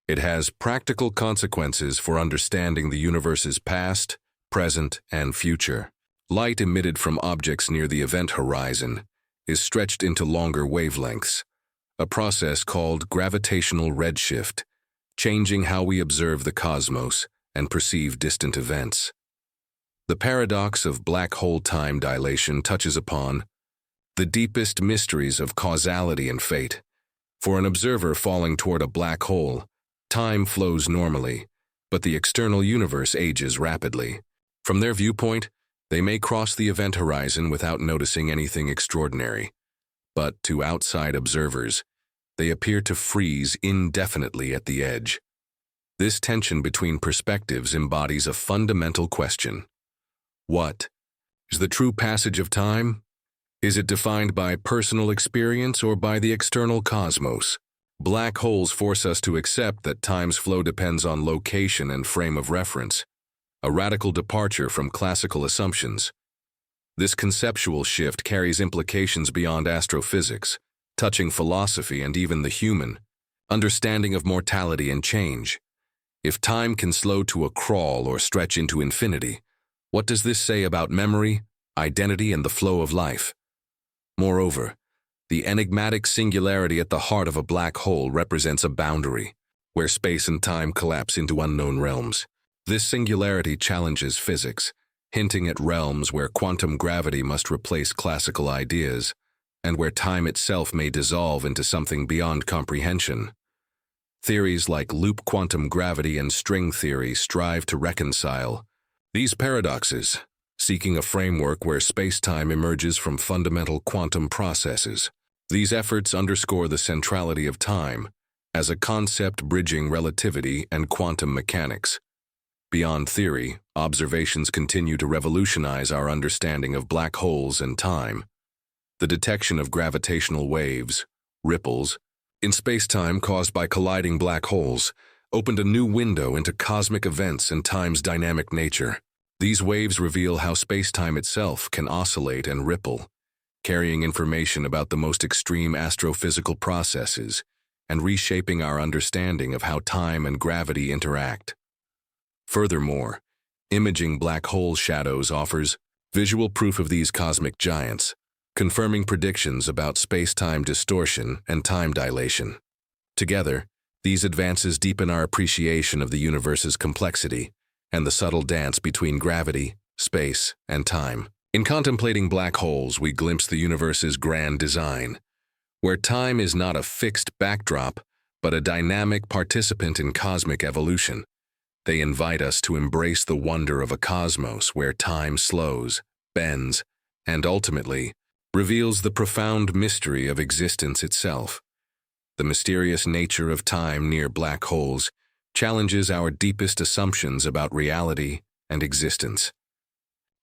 Speaker 1: It has practical consequences for understanding the universe's past, present, and future. Light emitted from objects near the event horizon is stretched into longer wavelengths, a process called gravitational redshift, changing how we observe the cosmos and perceive distant events. The paradox of black hole time dilation touches upon the deepest mysteries of causality and fate. For an observer falling toward a black hole, time flows normally, but the external universe ages rapidly. From their viewpoint, they may cross the event horizon without noticing anything extraordinary. But to outside observers, they appear to freeze indefinitely at the edge. This tension between perspectives embodies a fundamental question. What is the true passage of time? Is it defined by personal experience or by the external cosmos? Black holes force us to accept that time's flow depends on location and frame of reference, a radical departure from classical assumptions. This conceptual shift carries implications beyond astrophysics, touching philosophy and even the human understanding of mortality and change. If time can slow to a crawl or stretch into infinity, what does this say about memory, identity, and the flow of life? Moreover, the enigmatic singularity at the heart of a black hole represents a boundary, where space and time collapse into unknown realms. This singularity challenges physics, hinting at realms where quantum gravity must replace classical ideas, and where time itself may dissolve into something beyond comprehension. Theories like loop quantum gravity and string theory strive to reconcile these paradoxes, seeking a framework where space-time emerges from fundamental quantum processes. These efforts underscore the centrality of time as a concept bridging relativity and quantum mechanics. Beyond theory, observations continue to revolutionize our understanding of black holes and time. The detection of gravitational waves, ripples, in space-time caused by colliding black holes, opened a new window into cosmic events and time's dynamic nature. These waves reveal how space-time itself can oscillate and ripple, carrying information about the most extreme astrophysical processes and reshaping our understanding of how time and gravity interact. Furthermore, imaging black hole shadows offers visual proof of these cosmic giants, confirming predictions about space-time distortion and time dilation. Together, these advances deepen our appreciation of the universe's complexity and the subtle dance between gravity, space, and time. In contemplating black holes, we glimpse the universe's grand design, where time is not a fixed backdrop, but a dynamic participant in cosmic evolution. They invite us to embrace the wonder of a cosmos where time slows, bends, and ultimately reveals the profound mystery of existence itself. The mysterious nature of time near black holes challenges our deepest assumptions about reality and existence.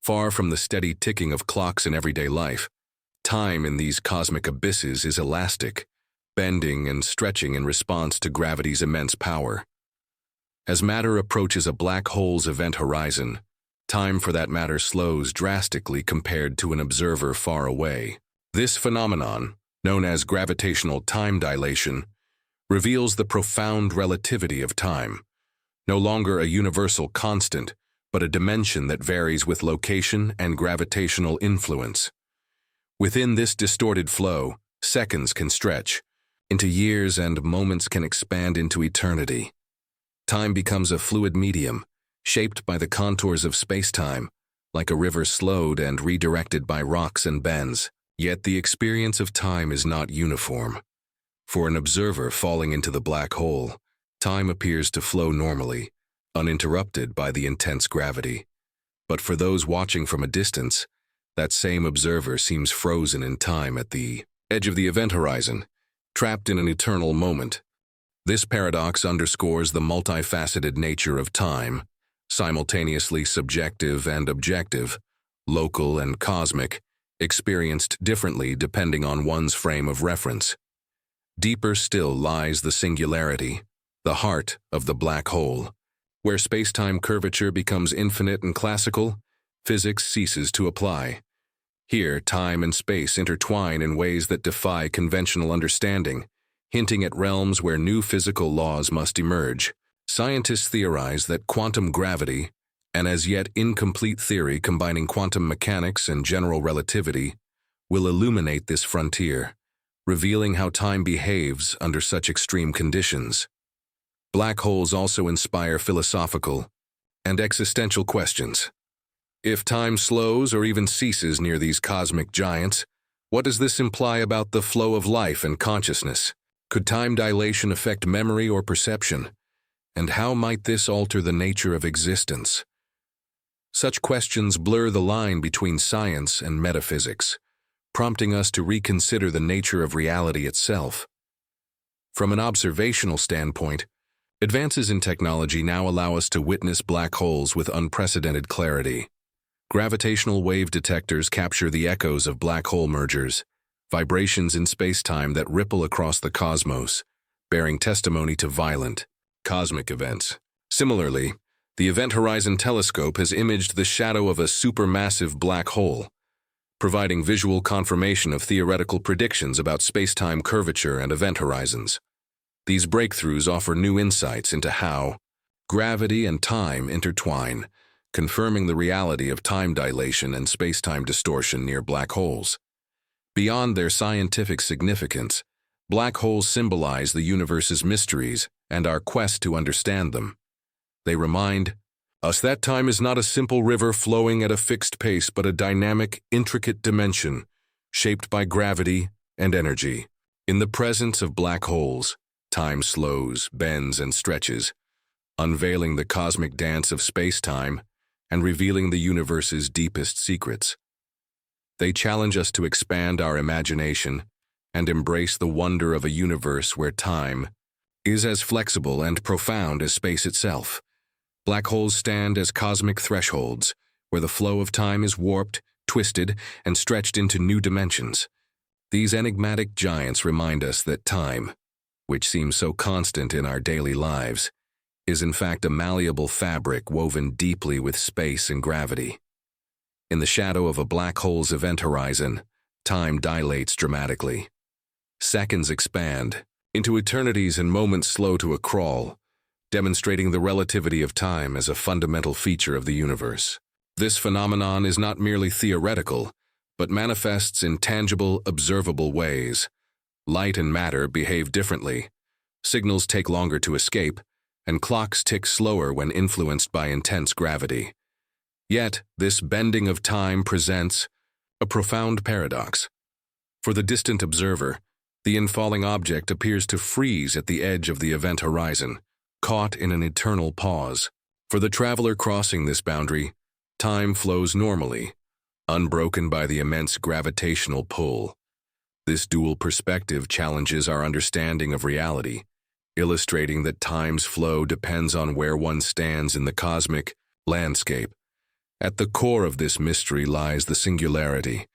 Speaker 1: Far from the steady ticking of clocks in everyday life, time in these cosmic abysses is elastic, bending and stretching in response to gravity's immense power. As matter approaches a black hole's event horizon, time for that matter slows drastically compared to an observer far away. This phenomenon, known as gravitational time dilation, reveals the profound relativity of time, no longer a universal constant, but a dimension that varies with location and gravitational influence. Within this distorted flow, seconds can stretch into years and moments can expand into eternity. Time becomes a fluid medium, shaped by the contours of space-time, like a river slowed and redirected by rocks and bends. Yet the experience of time is not uniform. For an observer falling into the black hole, time appears to flow normally, uninterrupted by the intense gravity. But for those watching from a distance, that same observer seems frozen in time at the edge of the event horizon, trapped in an eternal moment. This paradox underscores the multifaceted nature of time, simultaneously subjective and objective, local and cosmic, experienced differently depending on one's frame of reference. Deeper still lies the singularity, the heart of the black hole. Where spacetime curvature becomes infinite and classical, physics ceases to apply. Here, time and space intertwine in ways that defy conventional understanding, hinting at realms where new physical laws must emerge. Scientists theorize that quantum gravity, an as yet incomplete theory combining quantum mechanics and general relativity, will illuminate this frontier, revealing how time behaves under such extreme conditions. Black holes also inspire philosophical and existential questions. If time slows or even ceases near these cosmic giants, what does this imply about the flow of life and consciousness? Could time dilation affect memory or perception? And how might this alter the nature of existence? Such questions blur the line between science and metaphysics, prompting us to reconsider the nature of reality itself. From an observational standpoint, advances in technology now allow us to witness black holes with unprecedented clarity. Gravitational wave detectors capture the echoes of black hole mergers, vibrations in spacetime that ripple across the cosmos, bearing testimony to violent, cosmic events. Similarly, the Event Horizon Telescope has imaged the shadow of a supermassive black hole, providing visual confirmation of theoretical predictions about spacetime curvature and event horizons. These breakthroughs offer new insights into how gravity and time intertwine, confirming the reality of time dilation and spacetime distortion near black holes. Beyond their scientific significance, black holes symbolize the universe's mysteries and our quest to understand them. They remind us that time is not a simple river flowing at a fixed pace, but a dynamic, intricate dimension shaped by gravity and energy. In the presence of black holes, time slows, bends, and stretches, unveiling the cosmic dance of space-time and revealing the universe's deepest secrets. They challenge us to expand our imagination and embrace the wonder of a universe where time is as flexible and profound as space itself. Black holes stand as cosmic thresholds, where the flow of time is warped, twisted, and stretched into new dimensions. These enigmatic giants remind us that time, which seems so constant in our daily lives, is in fact a malleable fabric woven deeply with space and gravity. In the shadow of a black hole's event horizon, time dilates dramatically. Seconds expand into eternities and moments slow to a crawl, demonstrating the relativity of time as a fundamental feature of the universe. This phenomenon is not merely theoretical, but manifests in tangible, observable ways. Light and matter behave differently. Signals take longer to escape, and clocks tick slower when influenced by intense gravity. Yet, this bending of time presents a profound paradox. For the distant observer, the infalling object appears to freeze at the edge of the event horizon, caught in an eternal pause. For the traveler crossing this boundary, time flows normally, unbroken by the immense gravitational pull. This dual perspective challenges our understanding of reality, illustrating that time's flow depends on where one stands in the cosmic landscape. At the core of this mystery lies the singularity,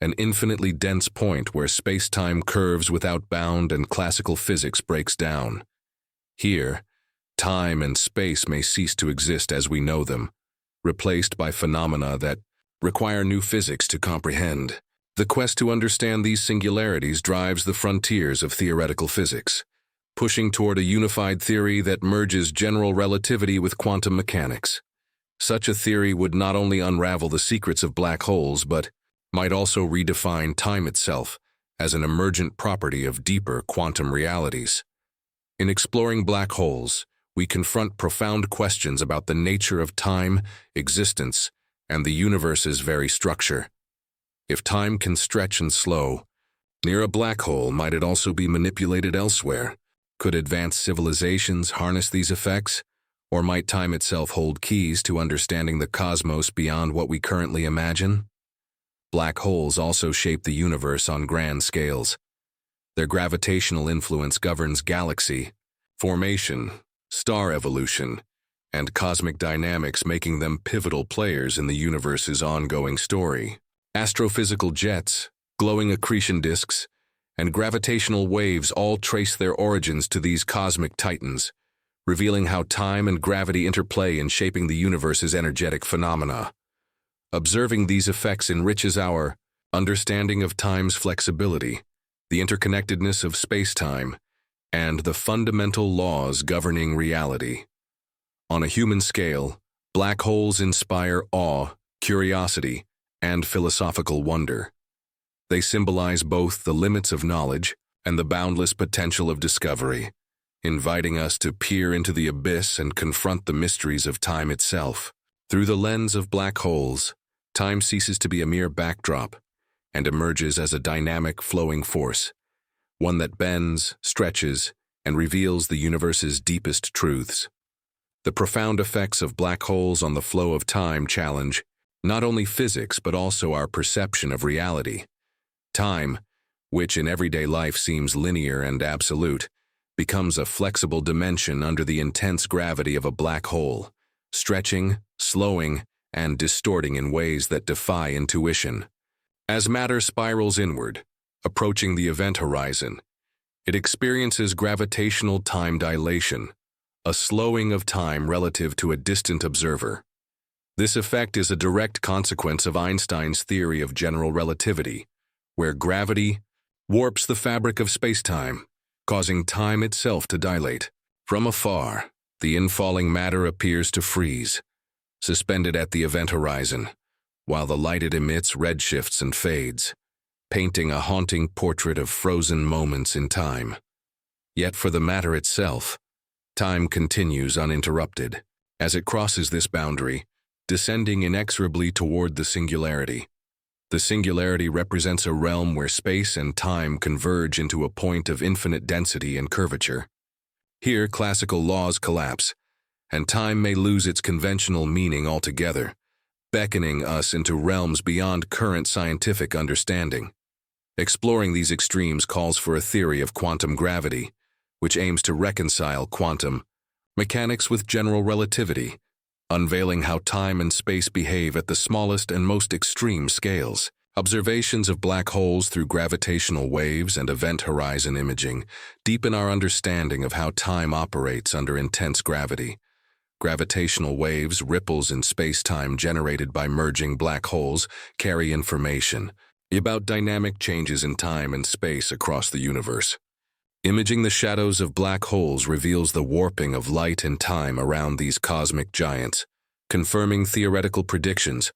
Speaker 1: an infinitely dense point where space-time curves without bound and classical physics breaks down. Here, time and space may cease to exist as we know them, replaced by phenomena that require new physics to comprehend. The quest to understand these singularities drives the frontiers of theoretical physics, pushing toward a unified theory that merges general relativity with quantum mechanics. Such a theory would not only unravel the secrets of black holes, but might also redefine time itself as an emergent property of deeper quantum realities. In exploring black holes, we confront profound questions about the nature of time, existence, and the universe's very structure. If time can stretch and slow, near a black hole, might it also be manipulated elsewhere? Could advanced civilizations harness these effects? Or might time itself hold keys to understanding the cosmos beyond what we currently imagine? Black holes also shape the universe on grand scales. Their gravitational influence governs galaxy formation, star evolution, and cosmic dynamics, making them pivotal players in the universe's ongoing story. Astrophysical jets, glowing accretion disks, and gravitational waves all trace their origins to these cosmic titans, revealing how time and gravity interplay in shaping the universe's energetic phenomena. Observing these effects enriches our understanding of time's flexibility, the interconnectedness of spacetime, and the fundamental laws governing reality. On a human scale, black holes inspire awe, curiosity, and philosophical wonder. They symbolize both the limits of knowledge and the boundless potential of discovery, inviting us to peer into the abyss and confront the mysteries of time itself. Through the lens of black holes, time ceases to be a mere backdrop and emerges as a dynamic, flowing force, one that bends, stretches, and reveals the universe's deepest truths. The profound effects of black holes on the flow of time challenge not only physics but also our perception of reality. Time, which in everyday life seems linear and absolute, becomes a flexible dimension under the intense gravity of a black hole, stretching, slowing, and distorting in ways that defy intuition. As matter spirals inward, approaching the event horizon, it experiences gravitational time dilation, a slowing of time relative to a distant observer. This effect is a direct consequence of Einstein's theory of general relativity, where gravity warps the fabric of spacetime, causing time itself to dilate. From afar, the infalling matter appears to freeze, suspended at the event horizon, while the light it emits redshifts and fades, painting a haunting portrait of frozen moments in time. Yet for the matter itself, time continues uninterrupted. As it crosses this boundary, descending inexorably toward the singularity. The singularity represents a realm where space and time converge into a point of infinite density and curvature. Here, classical laws collapse, and time may lose its conventional meaning altogether, beckoning us into realms beyond current scientific understanding. Exploring these extremes calls for a theory of quantum gravity, which aims to reconcile quantum mechanics with general relativity, unveiling how time and space behave at the smallest and most extreme scales. Observations of black holes through gravitational waves and event horizon imaging deepen our understanding of how time operates under intense gravity. Gravitational waves, ripples in space-time generated by merging black holes, carry information about dynamic changes in time and space across the universe. Imaging the shadows of black holes reveals the warping of light and time around these cosmic giants, confirming theoretical predictions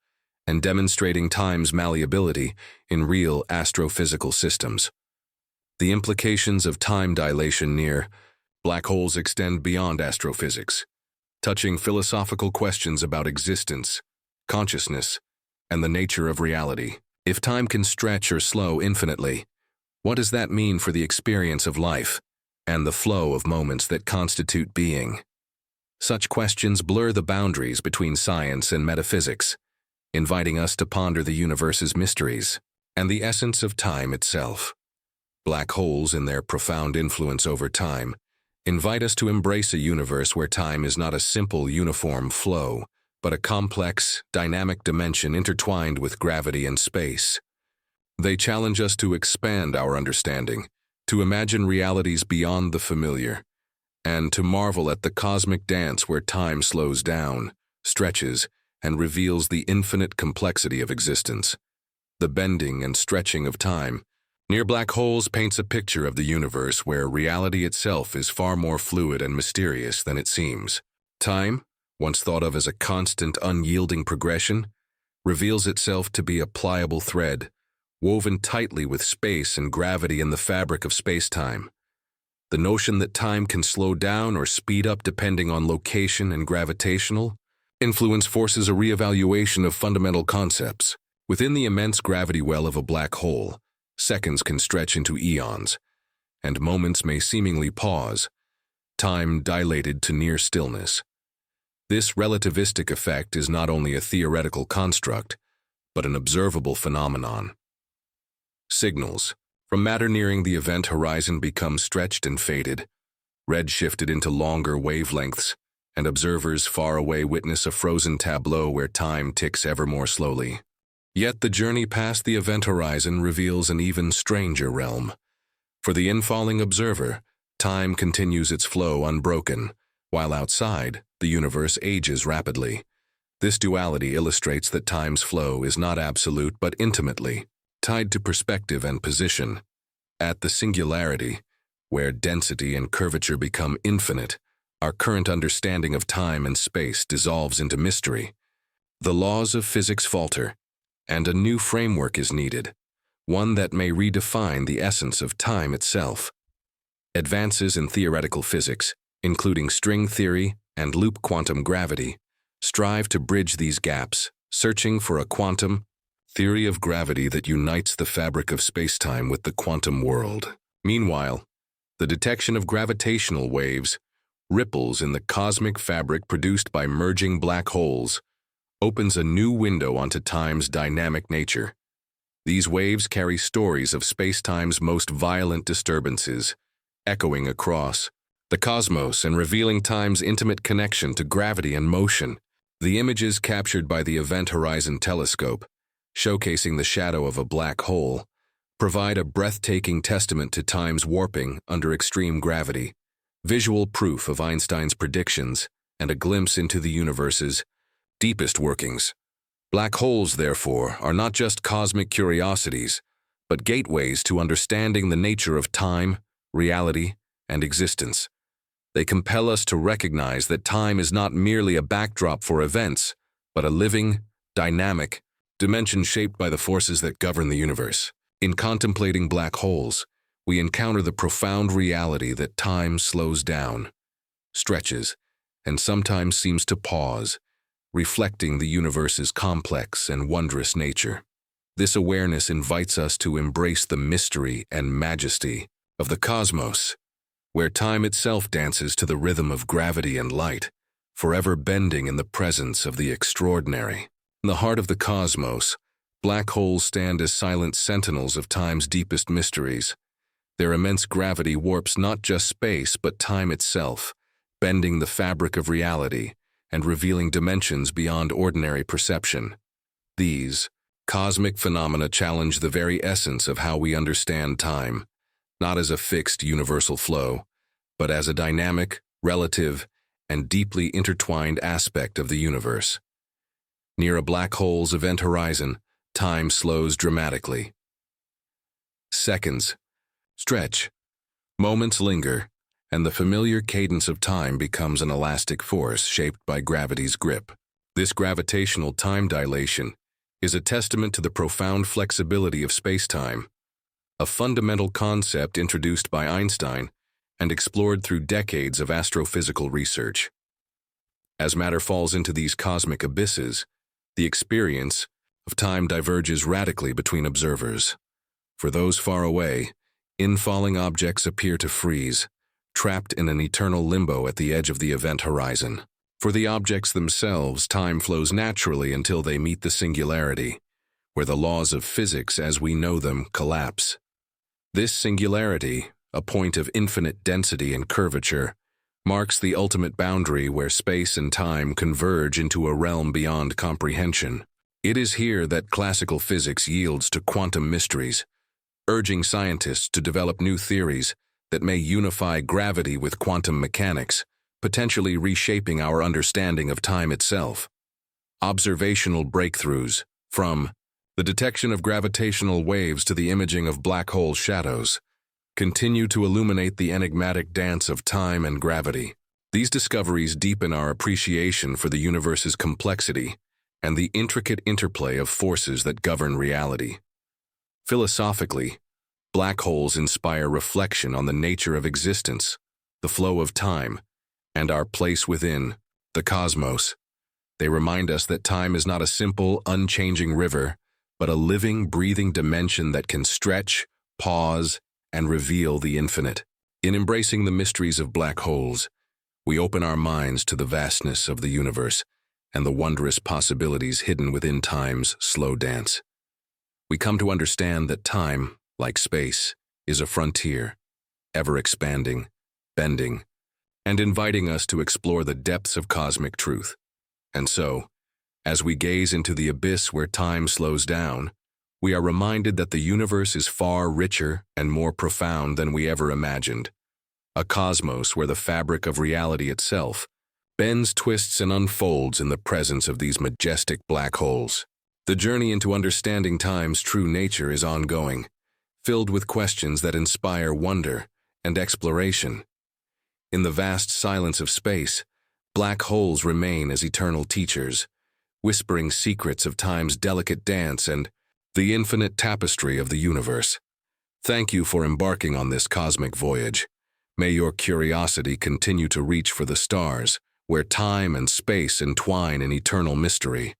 Speaker 1: and demonstrating time's malleability in real astrophysical systems. The implications of time dilation near black holes extend beyond astrophysics, touching philosophical questions about existence, consciousness, and the nature of reality. If time can stretch or slow infinitely, what does that mean for the experience of life and the flow of moments that constitute being? Such questions blur the boundaries between science and metaphysics, inviting us to ponder the universe's mysteries and the essence of time itself. Black holes, in their profound influence over time, invite us to embrace a universe where time is not a simple, uniform flow, but a complex, dynamic dimension intertwined with gravity and space. They challenge us to expand our understanding, to imagine realities beyond the familiar, and to marvel at the cosmic dance where time slows down, stretches, and reveals the infinite complexity of existence. The bending and stretching of time near black holes paints a picture of the universe where reality itself is far more fluid and mysterious than it seems. Time, once thought of as a constant, unyielding progression, reveals itself to be a pliable thread, woven tightly with space and gravity in the fabric of space-time. The notion that time can slow down or speed up depending on location and gravitational influence forces a reevaluation of fundamental concepts. Within the immense gravity well of a black hole, seconds can stretch into eons, and moments may seemingly pause, time dilated to near stillness. This relativistic effect is not only a theoretical construct, but an observable phenomenon. Signals from matter nearing the event horizon become stretched and faded, red-shifted into longer wavelengths, and observers far away witness a frozen tableau where time ticks ever more slowly. Yet the journey past the event horizon reveals an even stranger realm, For the infalling observer, time continues its flow unbroken, while outside, the universe ages rapidly. This duality illustrates that time's flow is not absolute but intimately tied to perspective and position. At the singularity, where density and curvature become infinite, our current understanding of time and space dissolves into mystery. The laws of physics falter, and a new framework is needed, one that may redefine the essence of time itself. Advances in theoretical physics, including string theory and loop quantum gravity, strive to bridge these gaps, searching for a quantum theory of gravity that unites the fabric of spacetime with the quantum world. Meanwhile, the detection of gravitational waves, ripples in the cosmic fabric produced by merging black holes, opens a new window onto time's dynamic nature. These waves carry stories of spacetime's most violent disturbances, echoing across the cosmos and revealing time's intimate connection to gravity and motion. The images captured by the Event Horizon Telescope, showcasing the shadow of a black hole, provide a breathtaking testament to time's warping under extreme gravity, visual proof of Einstein's predictions, and a glimpse into the universe's deepest workings. Black holes, therefore, are not just cosmic curiosities, but gateways to understanding the nature of time, reality, and existence. They compel us to recognize that time is not merely a backdrop for events, but a living, dynamic dimension shaped by the forces that govern the universe. In contemplating black holes, we encounter the profound reality that time slows down, stretches, and sometimes seems to pause, reflecting the universe's complex and wondrous nature. This awareness invites us to embrace the mystery and majesty of the cosmos, where time itself dances to the rhythm of gravity and light, forever bending in the presence of the extraordinary. In the heart of the cosmos, black holes stand as silent sentinels of time's deepest mysteries. Their immense gravity warps not just space but time itself, bending the fabric of reality and revealing dimensions beyond ordinary perception. These cosmic phenomena challenge the very essence of how we understand time, not as a fixed universal flow, but as a dynamic, relative, and deeply intertwined aspect of the universe. Near a black hole's event horizon, time slows dramatically. Seconds stretch, moments linger, and the familiar cadence of time becomes an elastic force shaped by gravity's grip. This gravitational time dilation is a testament to the profound flexibility of spacetime, a fundamental concept introduced by Einstein and explored through decades of astrophysical research. As matter falls into these cosmic abysses, the experience of time diverges radically between observers. For those far away, infalling objects appear to freeze, trapped in an eternal limbo at the edge of the event horizon. For the objects themselves, time flows naturally until they meet the singularity, where the laws of physics as we know them collapse. This singularity, a point of infinite density and curvature, marks the ultimate boundary where space and time converge into a realm beyond comprehension. It is here that classical physics yields to quantum mysteries, urging scientists to develop new theories that may unify gravity with quantum mechanics, potentially reshaping our understanding of time itself. Observational breakthroughs, from the detection of gravitational waves to the imaging of black hole shadows, continue to illuminate the enigmatic dance of time and gravity. These discoveries deepen our appreciation for the universe's complexity and the intricate interplay of forces that govern reality. Philosophically, black holes inspire reflection on the nature of existence, the flow of time, and our place within the cosmos. They remind us that time is not a simple, unchanging river, but a living, breathing dimension that can stretch, pause, and reveal the infinite. In embracing the mysteries of black holes, we open our minds to the vastness of the universe and the wondrous possibilities hidden within time's slow dance. We come to understand that time, like space, is a frontier, ever expanding, bending, and inviting us to explore the depths of cosmic truth. And so, as we gaze into the abyss where time slows down, we are reminded that the universe is far richer and more profound than we ever imagined. A cosmos where the fabric of reality itself bends, twists, and unfolds in the presence of these majestic black holes. The journey into understanding time's true nature is ongoing, filled with questions that inspire wonder and exploration. In the vast silence of space, black holes remain as eternal teachers, whispering secrets of time's delicate dance and the infinite tapestry of the universe. Thank you for embarking on this cosmic voyage. May your curiosity continue to reach for the stars, where time and space entwine in eternal mystery.